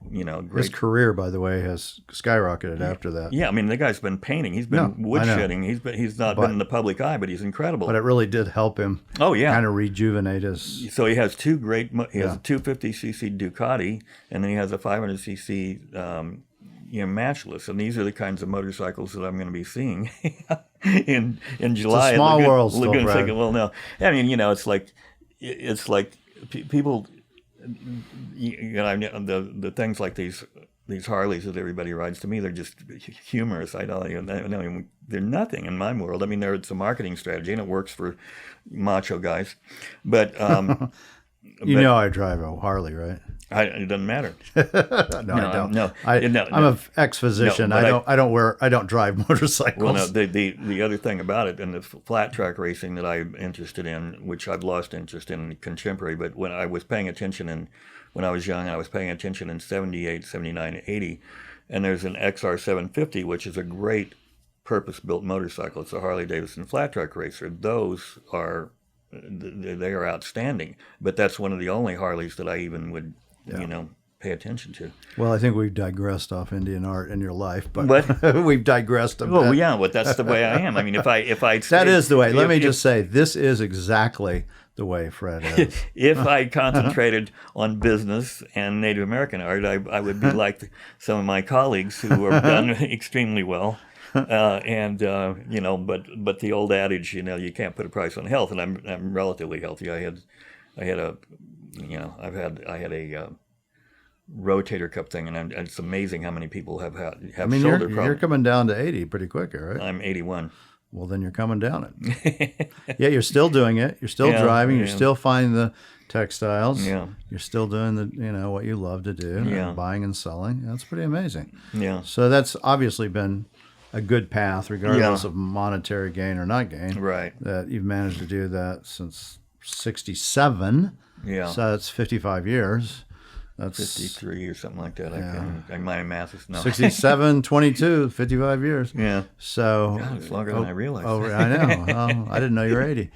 Speaker 2: Great.
Speaker 1: His career, by the way, has skyrocketed after that.
Speaker 2: Yeah, I mean, the guy's been painting. He's been woodshedding. He's not been in the public eye, but he's incredible.
Speaker 1: But it really did help him.
Speaker 2: Oh yeah,
Speaker 1: kind of rejuvenate his.
Speaker 2: So he has two great. He has a 250cc Ducati, and then he has a 500cc. Matchless, and these are the kinds of motorcycles that I'm going to be seeing in July.
Speaker 1: It's a small world, still, Brad.
Speaker 2: Well, no, I mean, it's like people. The things like these Harleys that everybody rides, to me, they're just humorous. I don't. They're nothing in my world. I mean, it's a marketing strategy, and it works for macho guys. But
Speaker 1: I drive a Harley, right?
Speaker 2: It doesn't matter.
Speaker 1: No, I don't. No, I'm an ex-physician. No, I don't drive motorcycles.
Speaker 2: Well, no. The other thing about it, and the flat track racing that I'm interested in, which I've lost interest in contemporary, but when I was paying attention when I was young, I was paying attention in 78, 79, 80, and there's an XR 750, which is a great purpose-built motorcycle. It's a Harley-Davidson flat track racer. Those are outstanding, but that's one of the only Harleys that I even would pay attention to.
Speaker 1: Well, I think we've digressed off Indian art in your life, but we've digressed a bit.
Speaker 2: Well, yeah, but that's the way I am. I mean, if I
Speaker 1: that is the way. Let me just say, this is exactly the way Fred is.
Speaker 2: If I concentrated on business and Native American art, I would be like some of my colleagues who are done extremely well. But the old adage, you can't put a price on health, and I'm relatively healthy. I had a, I had a rotator cuff thing, and it's amazing how many people have shoulder problems.
Speaker 1: You're coming down to 80 pretty quick, right?
Speaker 2: I'm 81.
Speaker 1: Well, then you're coming down it. Yeah, you're still doing it. You're still driving. You're still finding the textiles.
Speaker 2: Yeah.
Speaker 1: You're still doing what you love to do.
Speaker 2: Yeah.
Speaker 1: Buying and selling. That's pretty amazing.
Speaker 2: Yeah.
Speaker 1: So that's obviously been a good path, regardless of monetary gain or not gain.
Speaker 2: Right.
Speaker 1: That you've managed to do that since 67.
Speaker 2: Yeah.
Speaker 1: So that's 55 years. That's
Speaker 2: 53 or something like that. My math is not
Speaker 1: 67, 22, 55 years.
Speaker 2: Yeah.
Speaker 1: So
Speaker 2: God, it's longer than I realized.
Speaker 1: I know. Well, I didn't know you were 80.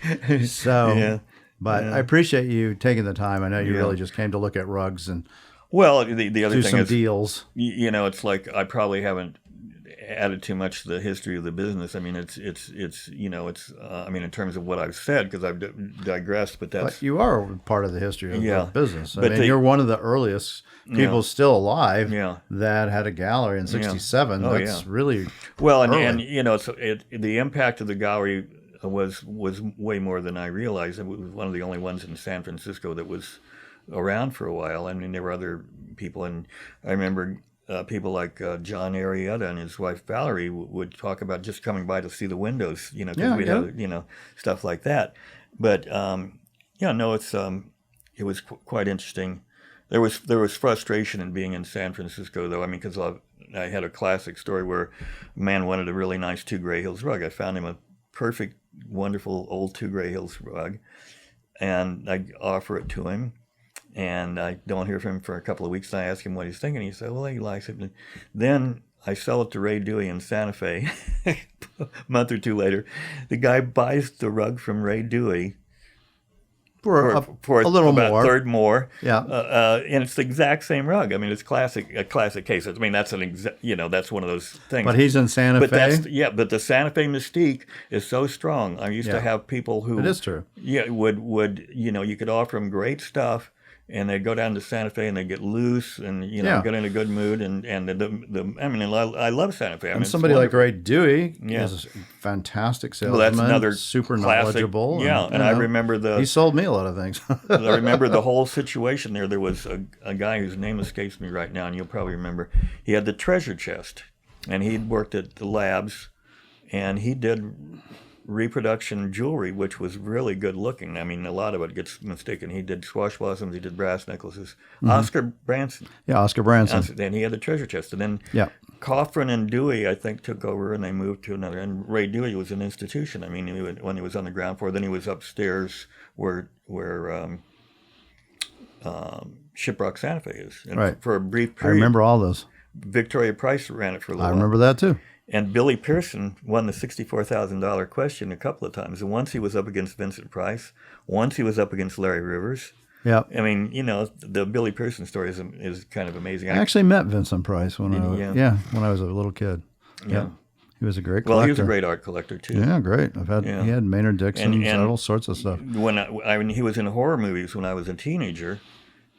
Speaker 1: So, but I appreciate you taking the time. I know you really just came to look at rugs and
Speaker 2: the other
Speaker 1: do
Speaker 2: thing
Speaker 1: some
Speaker 2: is
Speaker 1: deals.
Speaker 2: It's like I probably haven't added too much to the history of the business. I mean, it's in terms of what I've said, because I've digressed, but that's...
Speaker 1: But you are part of the history of the business. You're one of the earliest people still alive that had a gallery in 67. That's really early.
Speaker 2: And the impact of the gallery was way more than I realized. It was one of the only ones in San Francisco that was around for a while. I mean, there were other people, and I remember... people like John Arrieta and his wife Valerie would talk about just coming by to see the windows, because we'd have, stuff like that. But it was quite interesting. There was frustration in being in San Francisco, though. I mean, because I had a classic story where a man wanted a really nice 2 Gray Hills rug. I found him a perfect, wonderful old 2 Gray Hills rug, and I offer it to him. And I don't hear from him for a couple of weeks. And I ask him what he's thinking. He said, well, he likes it. And then I sell it to Ray Dewey in Santa Fe a month or two later. The guy buys the rug from Ray Dewey for
Speaker 1: a little
Speaker 2: about
Speaker 1: more.
Speaker 2: A third more.
Speaker 1: Yeah.
Speaker 2: And it's the exact same rug. I mean, it's a classic case. I mean, that's that's one of those things.
Speaker 1: But he's in Santa Fe?
Speaker 2: But the Santa Fe mystique is so strong. I used to have people who...
Speaker 1: It is true.
Speaker 2: Yeah, would you could offer them great stuff, and they'd go down to Santa Fe and they'd get loose and get in a good mood, and I love Santa Fe.
Speaker 1: And somebody like Ray Dewey is a fantastic salesman.
Speaker 2: Well, that's another
Speaker 1: super
Speaker 2: classic,
Speaker 1: knowledgeable.
Speaker 2: And I remember
Speaker 1: he sold me a lot of things.
Speaker 2: I remember the whole situation there. There was a guy whose name escapes me right now, and you'll probably remember. He had the treasure chest, and he'd worked at the labs, and he did reproduction jewelry, which was really good looking. I mean, a lot of it gets mistaken. He did squash blossoms, he did brass necklaces. Mm-hmm. Oscar Branson.
Speaker 1: Yeah, Oscar Branson.
Speaker 2: And he had the treasure chest. And then Coffrin and Dewey, I think, took over, and they moved to another. And Ray Dewey was an institution. I mean, when he was on the ground floor, then he was upstairs where Shiprock Santa Fe is. And for a brief period.
Speaker 1: I remember all those.
Speaker 2: Victoria Price ran it for a little while.
Speaker 1: I remember that too.
Speaker 2: And Billy Pearson won the $64,000 question a couple of times. And once he was up against Vincent Price. Once he was up against Larry Rivers.
Speaker 1: Yeah.
Speaker 2: I mean, the Billy Pearson story is kind of amazing.
Speaker 1: I actually met Vincent Price when I was a little kid.
Speaker 2: Yeah.
Speaker 1: He was a great collector.
Speaker 2: Well, he was a great art collector too.
Speaker 1: Yeah, great. He had Maynard Dixon and all sorts of stuff.
Speaker 2: When he was in horror movies when I was a teenager,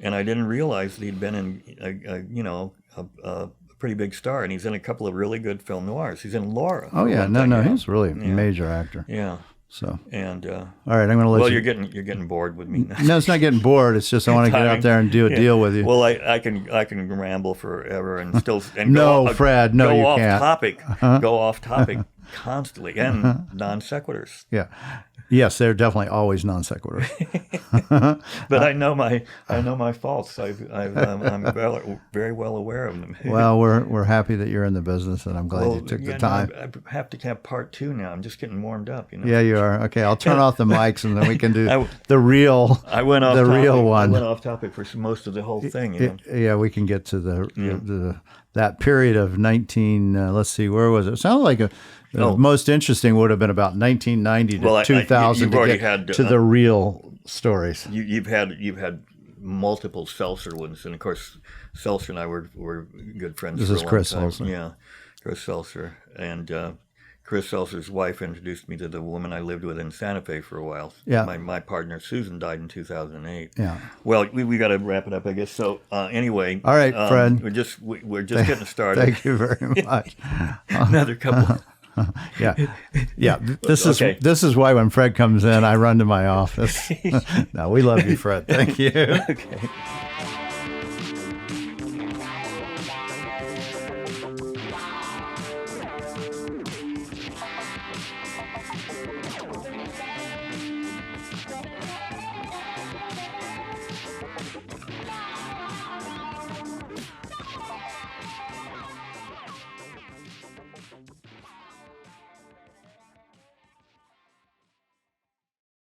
Speaker 2: and I didn't realize that he'd been in a pretty big star, and he's in a couple of really good film noirs. He's in Laura.
Speaker 1: Oh yeah, he's really a major actor.
Speaker 2: Yeah.
Speaker 1: So.
Speaker 2: And
Speaker 1: all right, I'm going to let you.
Speaker 2: Well, you're getting bored with me now.
Speaker 1: No, it's not getting bored. It's just I want to get out there and do a deal with you.
Speaker 2: Well, I can ramble forever and still
Speaker 1: Fred, no, you can't.
Speaker 2: Go off topic constantly, and non sequiturs.
Speaker 1: Yeah. Yes, they're definitely always non sequiturs.
Speaker 2: But I know my faults. I'm very well aware of them.
Speaker 1: Well, we're happy that you're in the business, and I'm glad you took the time.
Speaker 2: I have to have part 2 now. I'm just getting warmed up.
Speaker 1: Yeah, you are. Okay, I'll turn off the mics, and then we can do the real.
Speaker 2: I went off
Speaker 1: the
Speaker 2: topic.
Speaker 1: real one.
Speaker 2: I went off topic for most of the whole thing.
Speaker 1: Yeah, we can get to that period of 19. Let's see, where was it? It sounded like the most interesting would have been about 1990 to 2000 to get to the real stories.
Speaker 2: You've had multiple Seltzer ones, and of course, Seltzer and I were good friends.
Speaker 1: This
Speaker 2: for
Speaker 1: is
Speaker 2: a long
Speaker 1: Chris
Speaker 2: time.
Speaker 1: Seltzer.
Speaker 2: Yeah, Chris Seltzer, and Chris Seltzer's wife introduced me to the woman I lived with in Santa Fe for a while.
Speaker 1: Yeah.
Speaker 2: My partner, Susan, died in 2008.
Speaker 1: Yeah.
Speaker 2: Well, we got to wrap it up, I guess. So anyway.
Speaker 1: All right, Fred.
Speaker 2: We're just getting started.
Speaker 1: Thank you very much.
Speaker 2: Another couple.
Speaker 1: Yeah. This is why when Fred comes in, I run to my office. No, we love you, Fred. Thank you.
Speaker 2: Okay.